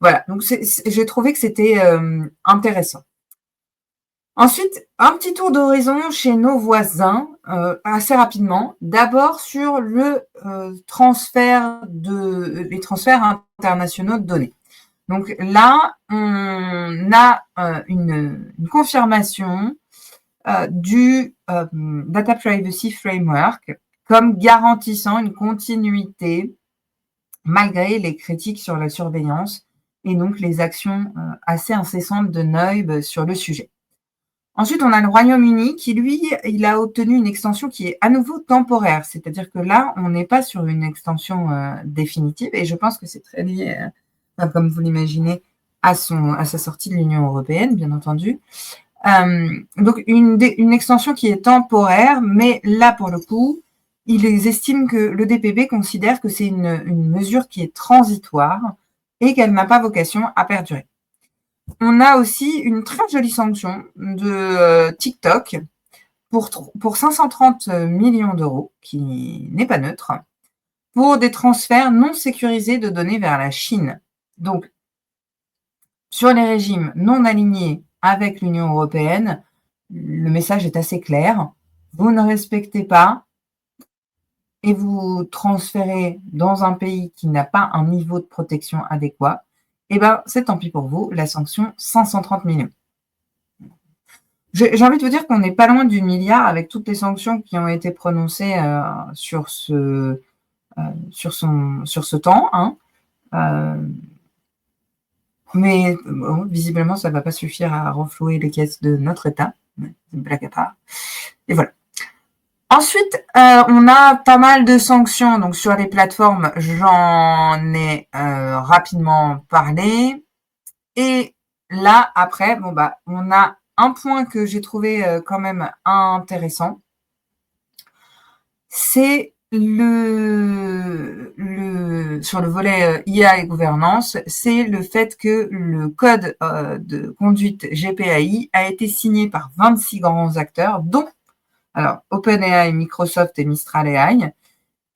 Voilà, donc j'ai trouvé que c'était intéressant. Ensuite, un petit tour d'horizon chez nos voisins, assez rapidement. D'abord sur les transferts internationaux de données. Donc là, on a une confirmation du Data Privacy Framework comme garantissant une continuité malgré les critiques sur la surveillance et donc les actions assez incessantes de NEUB sur le sujet. Ensuite, on a le Royaume-Uni qui, lui, il a obtenu une extension qui est à nouveau temporaire. C'est-à-dire que là, on n'est pas sur une extension définitive. Et je pense que c'est très lié, comme vous l'imaginez, à sa sortie de l'Union européenne, bien entendu. Donc, une extension qui est temporaire, mais là, pour le coup, ils estiment que le DPB considère que c'est une mesure qui est transitoire et qu'elle n'a pas vocation à perdurer. On a aussi une très jolie sanction de TikTok pour 530 millions d'euros, qui n'est pas neutre, pour des transferts non sécurisés de données vers la Chine. Donc, sur les régimes non alignés avec l'Union européenne, le message est assez clair. Vous ne respectez pas et vous transférez dans un pays qui n'a pas un niveau de protection adéquat, eh ben, c'est tant pis pour vous, la sanction 530 millions. J'ai envie de vous dire qu'on n'est pas loin du milliard avec toutes les sanctions qui ont été prononcées sur ce temps. Hein. Mais bon, visiblement, ça ne va pas suffire à renflouer les caisses de notre État. C'est une blague à part. Et voilà. Ensuite, on a pas mal de sanctions donc sur les plateformes. J'en ai rapidement parlé. Et là, après, bon bah, on a un point que j'ai trouvé quand même intéressant. C'est sur le volet IA et gouvernance, c'est le fait que le code de conduite GPAI a été signé par 26 grands acteurs, dont alors OpenAI, Microsoft et Mistral AI.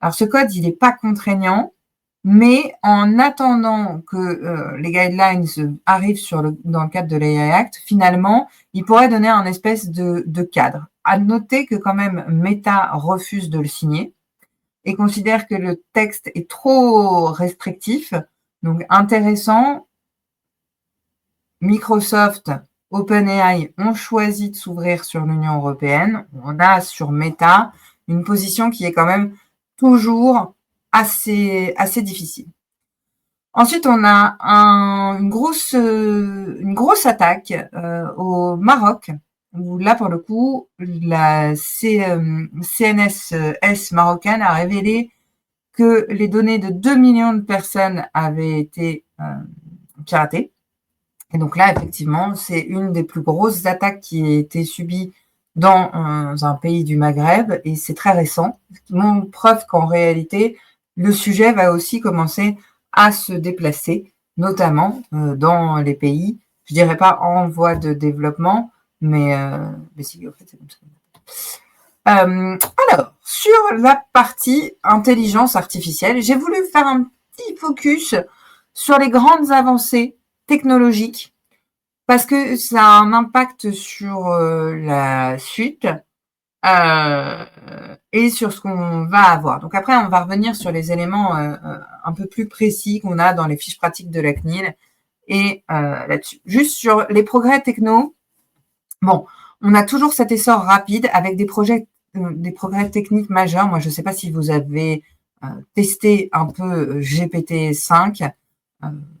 Alors ce code, il n'est pas contraignant, mais en attendant que les guidelines arrivent dans le cadre de l'AI Act, finalement, il pourrait donner un espèce de cadre. À noter que quand même Meta refuse de le signer et considère que le texte est trop restrictif. Donc intéressant, Microsoft, OpenAI ont choisi de s'ouvrir sur l'Union européenne. On a sur Meta une position qui est quand même toujours assez difficile. Ensuite, on a une grosse attaque au Maroc où là, pour le coup, la CNSS marocaine a révélé que les données de 2 millions de personnes avaient été piratées. Et donc là, effectivement, c'est une des plus grosses attaques qui a été subie dans un pays du Maghreb, et c'est très récent, ce qui montre preuve qu'en réalité, le sujet va aussi commencer à se déplacer, notamment dans les pays, je dirais pas en voie de développement, mais si, en fait, c'est comme ça. Alors, sur la partie intelligence artificielle, j'ai voulu faire un petit focus sur les grandes avancées technologiques parce que ça a un impact sur la suite et sur ce qu'on va avoir. Donc après, on va revenir sur les éléments un peu plus précis qu'on a dans les fiches pratiques de la CNIL et là-dessus. Juste sur les progrès techno, bon, on a toujours cet essor rapide avec des progrès techniques majeurs. Moi, je ne sais pas si vous avez testé un peu GPT-5.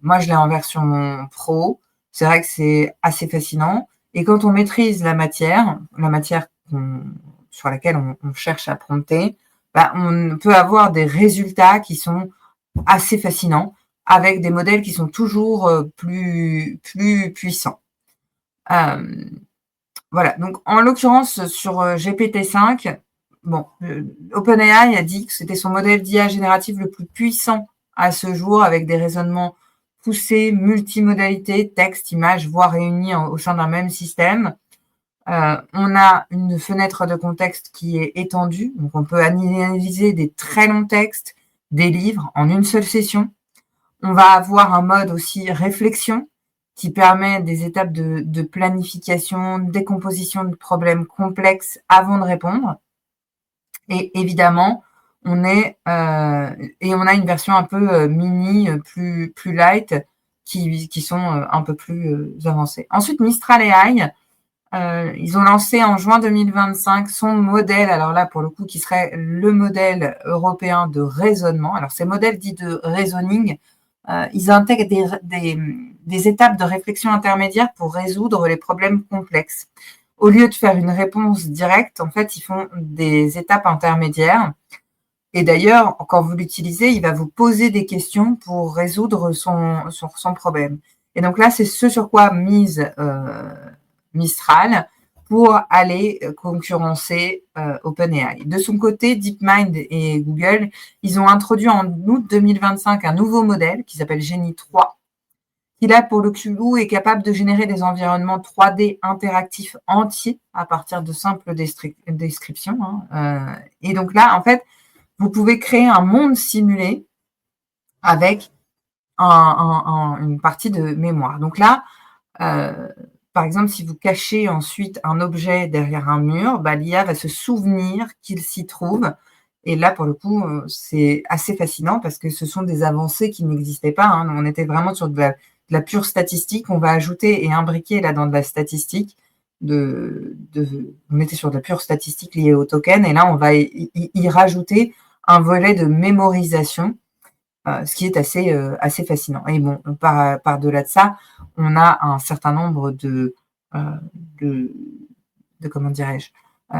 Moi, je l'ai en version pro. C'est vrai que c'est assez fascinant. Et quand on maîtrise la matière sur laquelle on cherche à prompter, on peut avoir des résultats qui sont assez fascinants avec des modèles qui sont toujours plus puissants. Voilà, donc en l'occurrence sur GPT-5, bon, OpenAI a dit que c'était son modèle d'IA générative le plus puissant à ce jour, avec des raisonnements poussés, multimodalités, texte, images, voix réunies au sein d'un même système. On a une fenêtre de contexte qui est étendue, donc on peut analyser des très longs textes, des livres en une seule session. On va avoir un mode aussi réflexion qui permet des étapes de planification, décomposition de problèmes complexes avant de répondre. Et évidemment, on a une version un peu mini, plus light, qui sont un peu plus avancées. Ensuite, Mistral AI, ils ont lancé en juin 2025 son modèle, alors là, pour le coup, qui serait le modèle européen de raisonnement. Alors, ces modèles dits de reasoning, ils intègrent des étapes de réflexion intermédiaire pour résoudre les problèmes complexes. Au lieu de faire une réponse directe, en fait, ils font des étapes intermédiaires. Et d'ailleurs, quand vous l'utilisez, il va vous poser des questions pour résoudre son problème. Et donc là, c'est ce sur quoi mise Mistral pour aller concurrencer OpenAI. De son côté, DeepMind et Google, ils ont introduit en août 2025 un nouveau modèle qui s'appelle Genie 3, qui là, pour le coup, est capable de générer des environnements 3D interactifs entiers à partir de simples descriptions. Et donc là, en fait, vous pouvez créer un monde simulé avec une partie de mémoire. Donc là, par exemple, si vous cachez ensuite un objet derrière un mur, l'IA va se souvenir qu'il s'y trouve. Et là, pour le coup, c'est assez fascinant parce que ce sont des avancées qui n'existaient pas. On était vraiment sur de la pure statistique. On va ajouter et imbriquer là dans de la statistique. On était sur de la pure statistique liée au token. Et là, on va y rajouter un volet de mémorisation, ce qui est assez fascinant. Et bon, par-delà de ça, on a un certain nombre de comment dirais-je,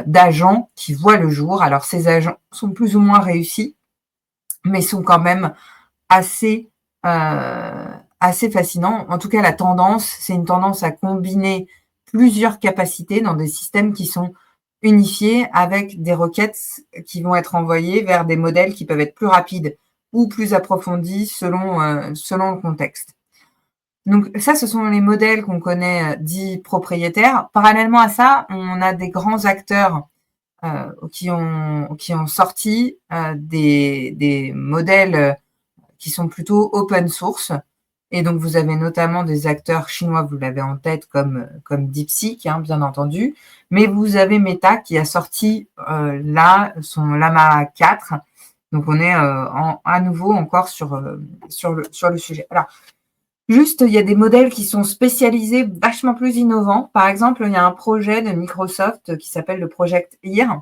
d'agents qui voient le jour. Alors, ces agents sont plus ou moins réussis, mais sont quand même assez fascinants. En tout cas, la tendance, c'est une tendance à combiner plusieurs capacités dans des systèmes qui sont unifiés avec des requêtes qui vont être envoyées vers des modèles qui peuvent être plus rapides ou plus approfondis selon le contexte. Donc ça, ce sont les modèles qu'on connaît dits propriétaires. Parallèlement à ça, on a des grands acteurs qui ont sorti des modèles qui sont plutôt open source. Et donc, vous avez notamment des acteurs chinois, vous l'avez en tête, comme DeepSeek, bien entendu. Mais vous avez Meta qui a sorti là son Llama 4. Donc, on est à nouveau encore sur le sujet. Alors, juste, il y a des modèles qui sont spécialisés, vachement plus innovants. Par exemple, il y a un projet de Microsoft qui s'appelle le Project Ear,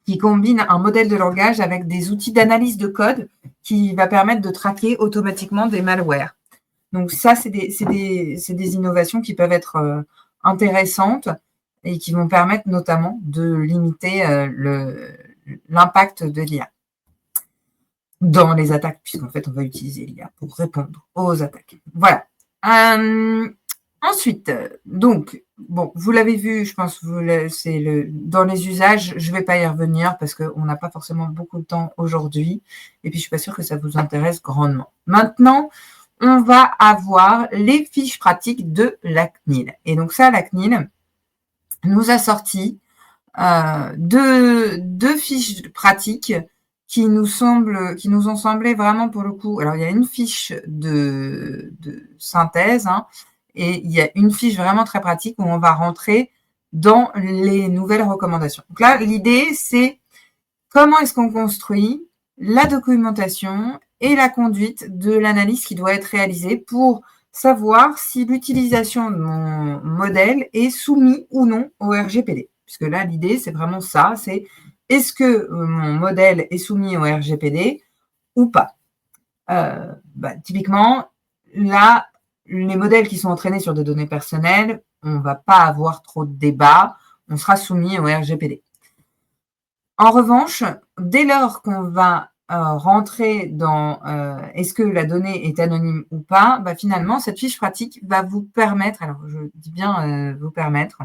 qui combine un modèle de langage avec des outils d'analyse de code qui va permettre de traquer automatiquement des malwares. Donc ça, c'est des innovations qui peuvent être intéressantes et qui vont permettre notamment de limiter l'impact de l'IA dans les attaques, puisqu'en fait, on va utiliser l'IA pour répondre aux attaques. Voilà. Ensuite, donc, bon, vous l'avez vu, je pense, dans les usages, je ne vais pas y revenir parce qu'on n'a pas forcément beaucoup de temps aujourd'hui, et puis je ne suis pas sûre que ça vous intéresse grandement. Maintenant, on va avoir les fiches pratiques de la CNIL. Et donc ça, la CNIL nous a sorti deux fiches pratiques qui nous ont semblé vraiment pour le coup. Alors, il y a une fiche de synthèse, hein, et il y a une fiche vraiment très pratique où on va rentrer dans les nouvelles recommandations. Donc là, l'idée, c'est comment est-ce qu'on construit la documentation et la conduite de l'analyse qui doit être réalisée pour savoir si l'utilisation de mon modèle est soumis ou non au RGPD. Puisque là, l'idée, c'est vraiment ça, c'est est-ce que mon modèle est soumis au RGPD ou pas. Typiquement, là, les modèles qui sont entraînés sur des données personnelles, on ne va pas avoir trop de débats, on sera soumis au RGPD. En revanche, dès lors qu'on va rentrer dans est-ce que la donnée est anonyme ou pas, finalement, cette fiche pratique va vous permettre, alors je dis bien vous permettre,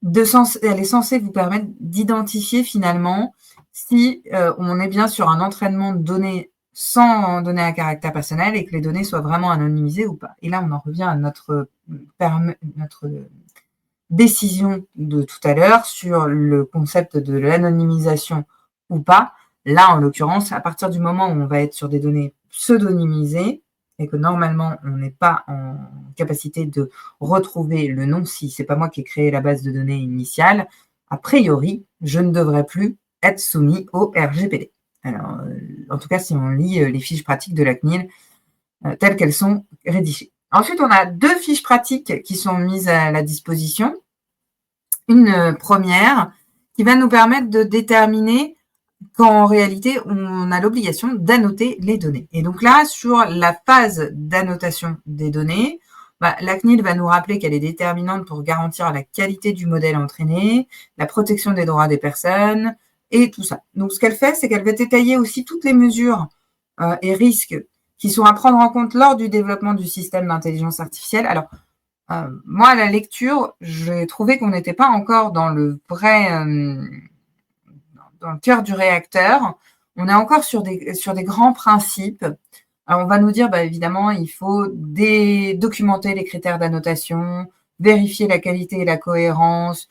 elle est censée vous permettre d'identifier finalement si on est bien sur un entraînement de données sans données à caractère personnel et que les données soient vraiment anonymisées ou pas. Et là, on en revient à notre décision de tout à l'heure sur le concept de l'anonymisation ou pas. Là, en l'occurrence, à partir du moment où on va être sur des données pseudonymisées et que normalement, on n'est pas en capacité de retrouver le nom si ce n'est pas moi qui ai créé la base de données initiale, a priori, je ne devrais plus être soumis au RGPD. Alors, en tout cas, si on lit les fiches pratiques de la CNIL telles qu'elles sont rédigées. Ensuite, on a deux fiches pratiques qui sont mises à la disposition. Une première qui va nous permettre de déterminer qu'en réalité, on a l'obligation d'annoter les données. Et donc là, sur la phase d'annotation des données, la CNIL va nous rappeler qu'elle est déterminante pour garantir la qualité du modèle entraîné, la protection des droits des personnes et tout ça. Donc, ce qu'elle fait, c'est qu'elle va détailler aussi toutes les mesures et risques qui sont à prendre en compte lors du développement du système d'intelligence artificielle. Alors, moi, à la lecture, j'ai trouvé qu'on n'était pas encore dans le vrai, dans le cœur du réacteur. On est encore sur des grands principes. Alors, on va nous dire, évidemment, il faut documenter les critères d'annotation, vérifier la qualité et la cohérence,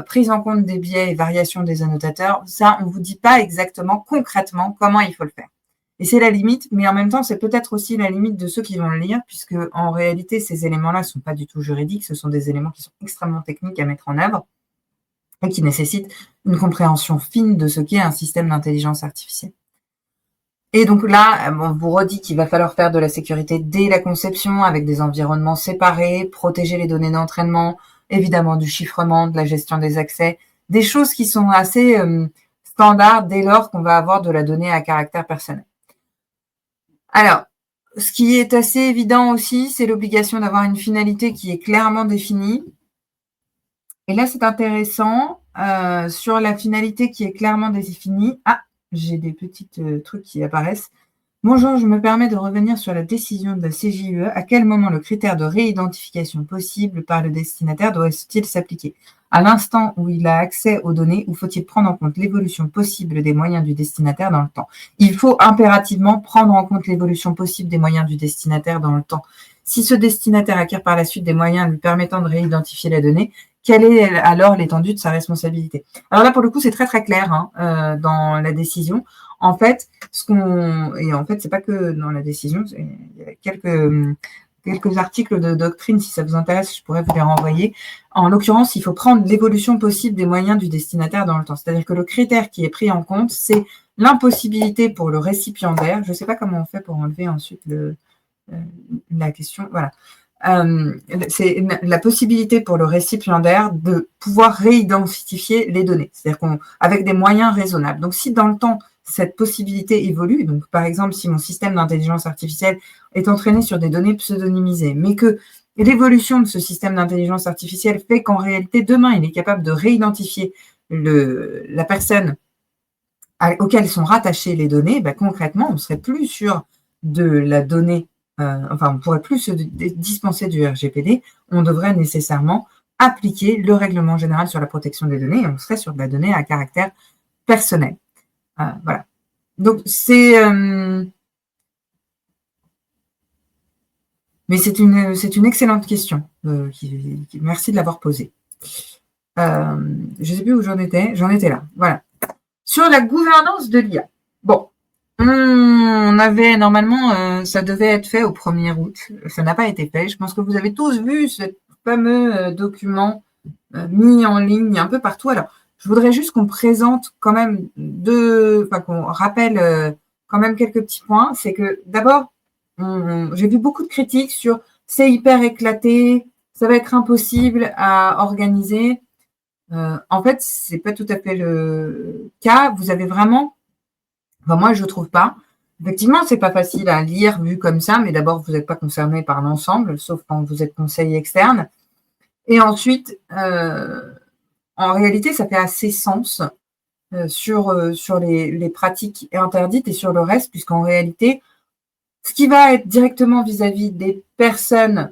prise en compte des biais et variations des annotateurs. Ça, on ne vous dit pas exactement, concrètement, comment il faut le faire. Et c'est la limite, mais en même temps, c'est peut-être aussi la limite de ceux qui vont le lire, puisque en réalité, ces éléments-là ne sont pas du tout juridiques, ce sont des éléments qui sont extrêmement techniques à mettre en œuvre et qui nécessitent une compréhension fine de ce qu'est un système d'intelligence artificielle. Et donc là, on vous redit qu'il va falloir faire de la sécurité dès la conception, avec des environnements séparés, protéger les données d'entraînement, évidemment du chiffrement, de la gestion des accès, des choses qui sont assez standards dès lors qu'on va avoir de la donnée à caractère personnel. Alors, ce qui est assez évident aussi, c'est l'obligation d'avoir une finalité qui est clairement définie. Et là, c'est intéressant. Sur la finalité qui est clairement définie, j'ai des petits trucs qui apparaissent. Bonjour, je me permets de revenir sur la décision de la CJUE. À quel moment le critère de réidentification possible par le destinataire doit-il s'appliquer? À l'instant où il a accès aux données, ou faut-il prendre en compte l'évolution possible des moyens du destinataire dans le temps? Il faut impérativement prendre en compte l'évolution possible des moyens du destinataire dans le temps. Si ce destinataire acquiert par la suite des moyens lui permettant de réidentifier la donnée, quelle est alors l'étendue de sa responsabilité? Alors là, pour le coup, c'est très très clair dans la décision. En fait, c'est pas que dans la décision, il y a quelques articles de doctrine, si ça vous intéresse, je pourrais vous les renvoyer. En l'occurrence, il faut prendre l'évolution possible des moyens du destinataire dans le temps. C'est-à-dire que le critère qui est pris en compte, c'est l'impossibilité pour le récipiendaire. Je ne sais pas comment on fait pour enlever ensuite la question. Voilà. C'est la possibilité pour le récipiendaire de pouvoir réidentifier les données, c'est-à-dire avec des moyens raisonnables. Donc, si dans le temps, cette possibilité évolue, donc par exemple, si mon système d'intelligence artificielle est entraîné sur des données pseudonymisées, mais que l'évolution de ce système d'intelligence artificielle fait qu'en réalité, demain, il est capable de réidentifier la personne auquel sont rattachées les données. Concrètement, on ne serait plus sur de la donnée, on ne pourrait plus se dispenser du RGPD, on devrait nécessairement appliquer le règlement général sur la protection des données et on serait sur de la donnée à caractère personnel. Voilà. Donc, mais c'est une excellente question. Merci de l'avoir posée. Je ne sais plus où j'en étais. J'en étais là. Voilà. Sur la gouvernance de l'IA. Bon, on avait normalement, ça devait être fait au 1er août. Ça n'a pas été fait. Je pense que vous avez tous vu ce fameux document mis en ligne un peu partout. Alors, je voudrais juste qu'on présente quand même qu'on rappelle quand même quelques petits points. C'est que d'abord, j'ai vu beaucoup de critiques sur c'est hyper éclaté, ça va être impossible à organiser. En fait, c'est pas tout à fait le cas. Vous avez vraiment, moi je trouve pas. Effectivement, c'est pas facile à lire vu comme ça, mais d'abord vous n'êtes pas concerné par l'ensemble, sauf quand vous êtes conseiller externe. Et ensuite, en réalité, ça fait assez sens sur les pratiques interdites et sur le reste, puisqu'en réalité, ce qui va être directement vis-à-vis des personnes,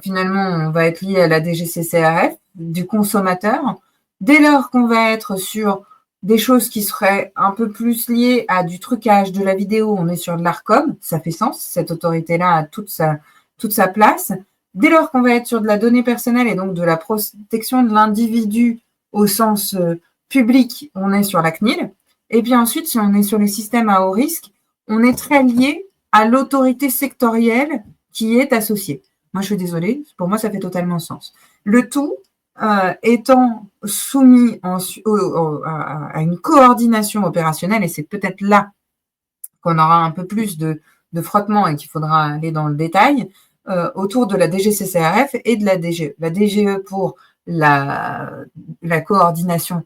finalement, on va être lié à la DGCCRF, du consommateur. Dès lors qu'on va être sur des choses qui seraient un peu plus liées à du trucage, de la vidéo, on est sur de l'ARCOM, ça fait sens, cette autorité-là a toute sa place. Dès lors qu'on va être sur de la donnée personnelle et donc de la protection de l'individu au sens public, on est sur la CNIL. Et puis ensuite, si on est sur les systèmes à haut risque, on est très lié à l'autorité sectorielle qui est associée. Moi, je suis désolée, pour moi, ça fait totalement sens. Le tout étant soumis à une coordination opérationnelle, et c'est peut-être là qu'on aura un peu plus de frottement et qu'il faudra aller dans le détail, autour de la DGCCRF et de la DGE. La DGE pour la coordination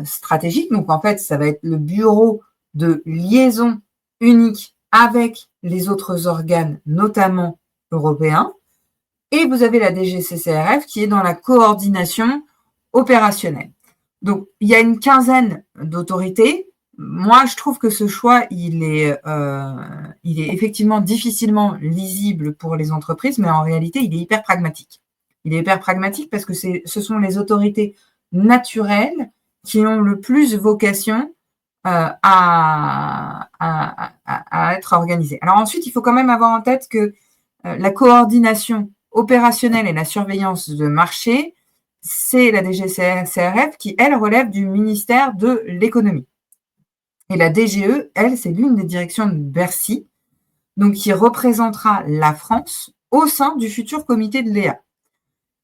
stratégique, donc en fait, ça va être le bureau de liaison unique avec les autres organes, notamment européens. Et vous avez la DGCCRF qui est dans la coordination opérationnelle. Donc, il y a une quinzaine d'autorités. Moi, je trouve que ce choix, il est effectivement difficilement lisible pour les entreprises, mais en réalité, il est hyper pragmatique. Il est hyper pragmatique parce que ce sont les autorités naturelles qui ont le plus vocation à être organisées. Alors ensuite, il faut quand même avoir en tête que la coordination opérationnelle et la surveillance de marché, c'est la DGCCRF qui, elle, relève du ministère de l'économie. Et la DGE, elle, c'est l'une des directions de Bercy, donc qui représentera la France au sein du futur comité de l'EA.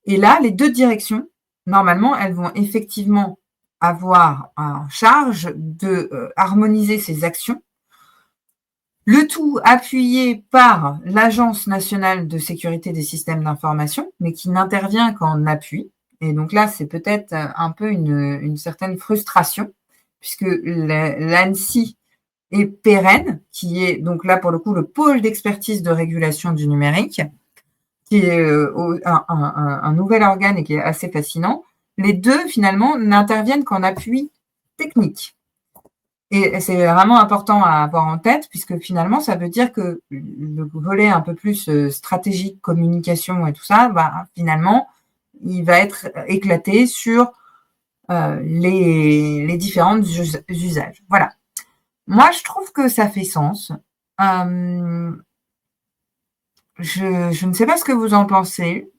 Et là, les deux directions, normalement, elles vont effectivement avoir en charge de harmoniser ces actions. Le tout appuyé par l'Agence nationale de sécurité des systèmes d'information, mais qui n'intervient qu'en appui. Et donc là, c'est peut-être un peu une certaine frustration, puisque l'ANSSI est pérenne, qui est donc là, pour le coup, le pôle d'expertise de régulation du numérique, qui est un nouvel organe et qui est assez fascinant. Les deux, finalement, n'interviennent qu'en appui technique. Et c'est vraiment important à avoir en tête, puisque finalement, ça veut dire que le volet un peu plus stratégique, communication et tout ça, finalement, il va être éclaté sur les différents usages. Voilà. Moi, je trouve que ça fait sens. Je ne sais pas ce que vous en pensez.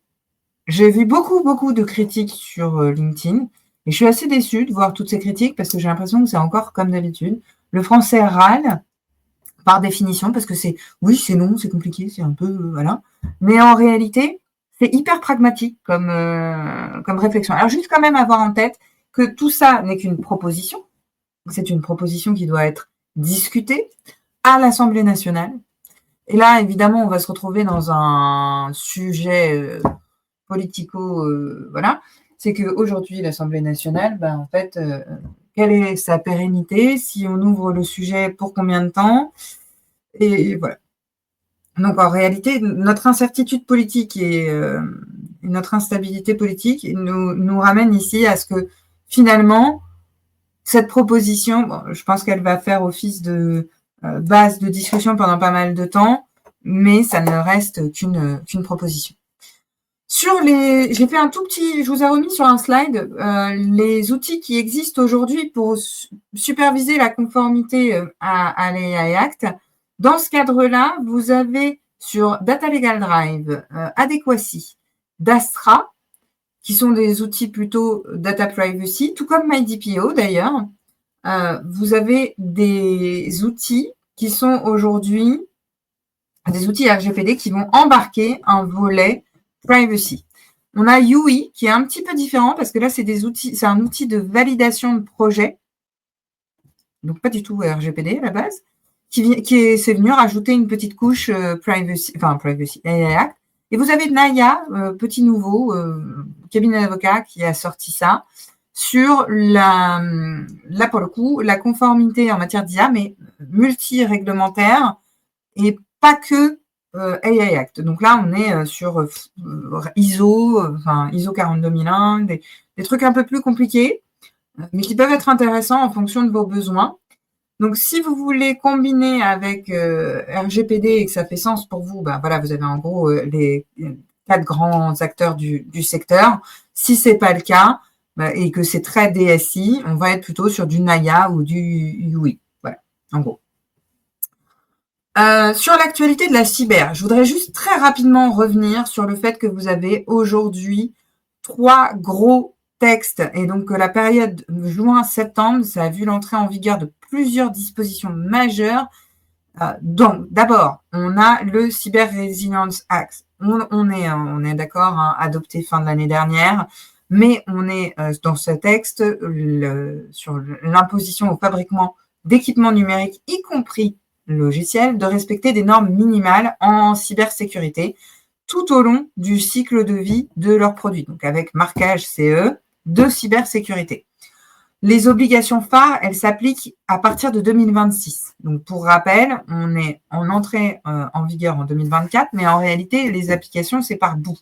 J'ai vu beaucoup de critiques sur LinkedIn. Et je suis assez déçue de voir toutes ces critiques parce que j'ai l'impression que c'est encore comme d'habitude. Le français râle par définition parce que c'est long, c'est compliqué, c'est un peu voilà. Mais en réalité, c'est hyper pragmatique comme réflexion. Alors juste quand même avoir en tête que tout ça n'est qu'une proposition. C'est une proposition qui doit être discutée à l'Assemblée nationale. Et là, évidemment, on va se retrouver dans un sujet politico, voilà. C'est qu'aujourd'hui, l'Assemblée nationale, en fait, quelle est sa pérennité? Si on ouvre le sujet, pour combien de temps? Et voilà. Donc, en réalité, notre incertitude politique et notre instabilité politique nous ramène ici à ce que, finalement, cette proposition, bon, je pense qu'elle va faire office de base de discussion pendant pas mal de temps, mais ça ne reste qu'une proposition. J'ai fait un tout petit, je vous ai remis sur un slide les outils qui existent aujourd'hui pour superviser la conformité à l'AI Act. Dans ce cadre-là, vous avez sur Data Legal Drive, Adequacy, Dastra, qui sont des outils plutôt data privacy, tout comme MyDPO d'ailleurs. Vous avez des outils qui sont aujourd'hui des outils RGPD qui vont embarquer un volet privacy. On a UI qui est un petit peu différent parce que là, c'est un outil de validation de projet. Donc, pas du tout RGPD à la base, c'est venu rajouter une petite couche privacy AI Act. Et vous avez Naya, petit nouveau, cabinet d'avocats qui a sorti ça sur là pour le coup, la conformité en matière d'IA, mais multi-réglementaire et pas que AI Act. Donc là, on est sur ISO 42001, des trucs un peu plus compliqués, mais qui peuvent être intéressants en fonction de vos besoins. Donc, si vous voulez combiner avec RGPD et que ça fait sens pour vous, ben voilà, vous avez en gros les 4 grands acteurs du secteur. Si c'est pas le cas et que c'est très DSI, on va être plutôt sur du Naya ou du UI. Voilà, en gros. Sur l'actualité de la cyber, je voudrais juste très rapidement revenir sur le fait que vous avez aujourd'hui 3 gros textes et donc la période juin-septembre, ça a vu l'entrée en vigueur de plusieurs dispositions majeures. Donc, d'abord, on a le Cyber Resilience Act. On est d'accord, hein, adopté fin de l'année dernière, mais on est dans ce texte sur l'imposition aux fabricants d'équipements numériques, y compris logiciels, de respecter des normes minimales en cybersécurité tout au long du cycle de vie de leurs produits, donc avec marquage CE de cybersécurité. Les obligations phares, elles s'appliquent à partir de 2026. Donc, pour rappel, on est en entrée en vigueur en 2024, mais en réalité, les applications, c'est par bout.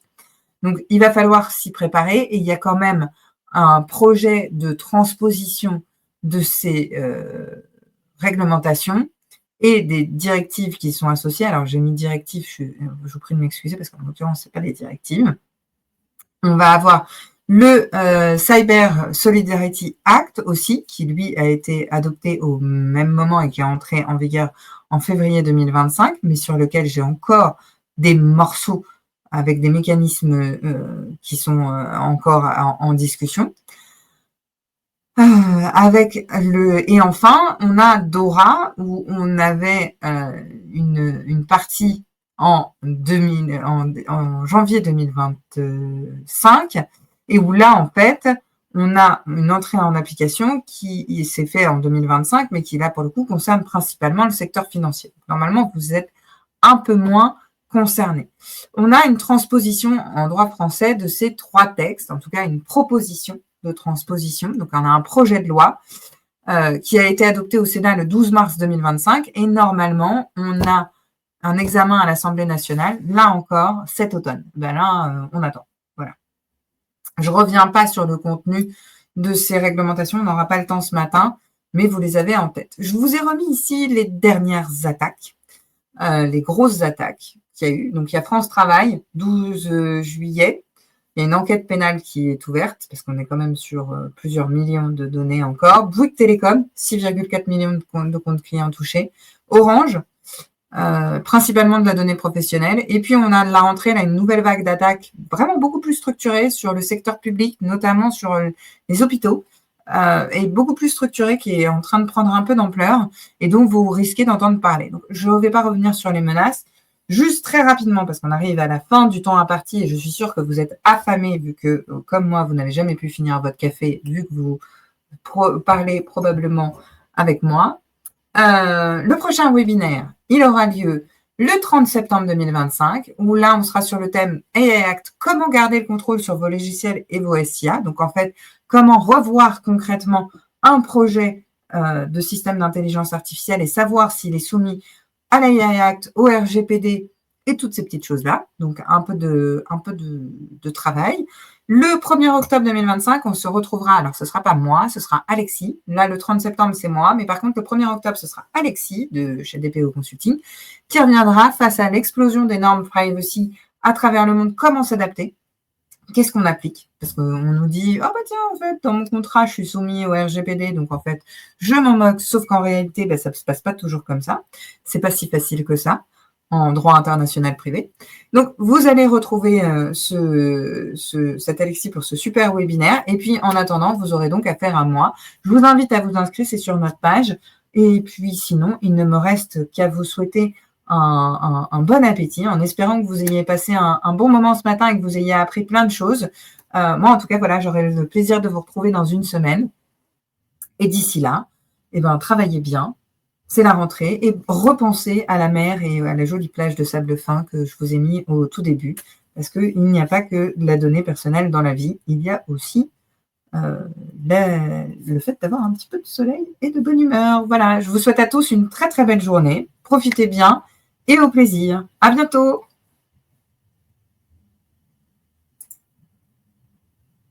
Donc, il va falloir s'y préparer et il y a quand même un projet de transposition de ces réglementations et des directives qui sont associées. Alors, j'ai mis directives, je vous prie de m'excuser parce qu'en l'occurrence, ce n'est pas des directives. On va avoir le Cyber Solidarity Act aussi, qui lui a été adopté au même moment et qui est entré en vigueur en février 2025, mais sur lequel j'ai encore des morceaux avec des mécanismes qui sont encore en discussion. Et enfin, on a DORA où on avait une partie en janvier 2025 et où là, en fait, on a une entrée en application qui s'est fait en 2025, mais qui là, pour le coup, concerne principalement le secteur financier. Normalement, vous êtes un peu moins concernés. On a une transposition en droit français de ces 3 textes, en tout cas une proposition de transposition. Donc, on a un projet de loi qui a été adopté au Sénat le 12 mars 2025 et normalement, on a un examen à l'Assemblée nationale, là encore, cet automne. Ben là, on attend. Voilà. Je ne reviens pas sur le contenu de ces réglementations, on n'aura pas le temps ce matin, mais vous les avez en tête. Je vous ai remis ici les dernières attaques, les grosses attaques qu'il y a eu. Donc, il y a France Travail, 12 juillet. Il y a une enquête pénale qui est ouverte, parce qu'on est quand même sur plusieurs millions de données encore. Bouygues Télécom, 6,4 millions de comptes clients touchés. Orange, principalement de la donnée professionnelle. Et puis, on a la rentrée, là, une nouvelle vague d'attaques vraiment beaucoup plus structurée sur le secteur public, notamment sur les hôpitaux, et beaucoup plus structurée, qui est en train de prendre un peu d'ampleur et dont vous risquez d'entendre parler. Donc, je ne vais pas revenir sur les menaces. Juste très rapidement, parce qu'on arrive à la fin du temps imparti et je suis sûre que vous êtes affamés vu que, comme moi, vous n'avez jamais pu finir votre café, vu que vous parlez probablement avec moi. Le prochain webinaire, il aura lieu le 30 septembre 2025, où là, on sera sur le thème AI Act, comment garder le contrôle sur vos logiciels et vos SIA. Donc, en fait, comment revoir concrètement un projet de système d'intelligence artificielle et savoir s'il est soumis à l'AI Act, au RGPD et toutes ces petites choses-là. Donc, un peu de travail. Le 1er octobre 2025, on se retrouvera. Alors, ce ne sera pas moi, ce sera Alexis. Là, le 30 septembre, c'est moi. Mais par contre, le 1er octobre, ce sera Alexis de chez DPO Consulting qui reviendra face à l'explosion des normes privacy à travers le monde. Comment s'adapter? Qu'est-ce qu'on applique? Parce qu'on nous dit, oh bah tiens, en fait, dans mon contrat, je suis soumis au RGPD, donc en fait, je m'en moque, sauf qu'en réalité, ça ne se passe pas toujours comme ça. C'est pas si facile que ça en droit international privé. Donc, vous allez retrouver cet Alexis pour ce super webinaire. Et puis, en attendant, vous aurez donc affaire à moi. Je vous invite à vous inscrire, c'est sur notre page. Et puis, sinon, il ne me reste qu'à vous souhaiter un bon appétit, en espérant que vous ayez passé un bon moment ce matin et que vous ayez appris plein de choses. Moi, en tout cas, voilà, j'aurai le plaisir de vous retrouver dans une semaine. Et d'ici là, travaillez bien. C'est la rentrée et repensez à la mer et à la jolie plage de sable fin que je vous ai mis au tout début, parce qu'il n'y a pas que de la donnée personnelle dans la vie, il y a aussi le fait d'avoir un petit peu de soleil et de bonne humeur. Voilà, je vous souhaite à tous une très très belle journée. Profitez bien et au plaisir. À bientôt.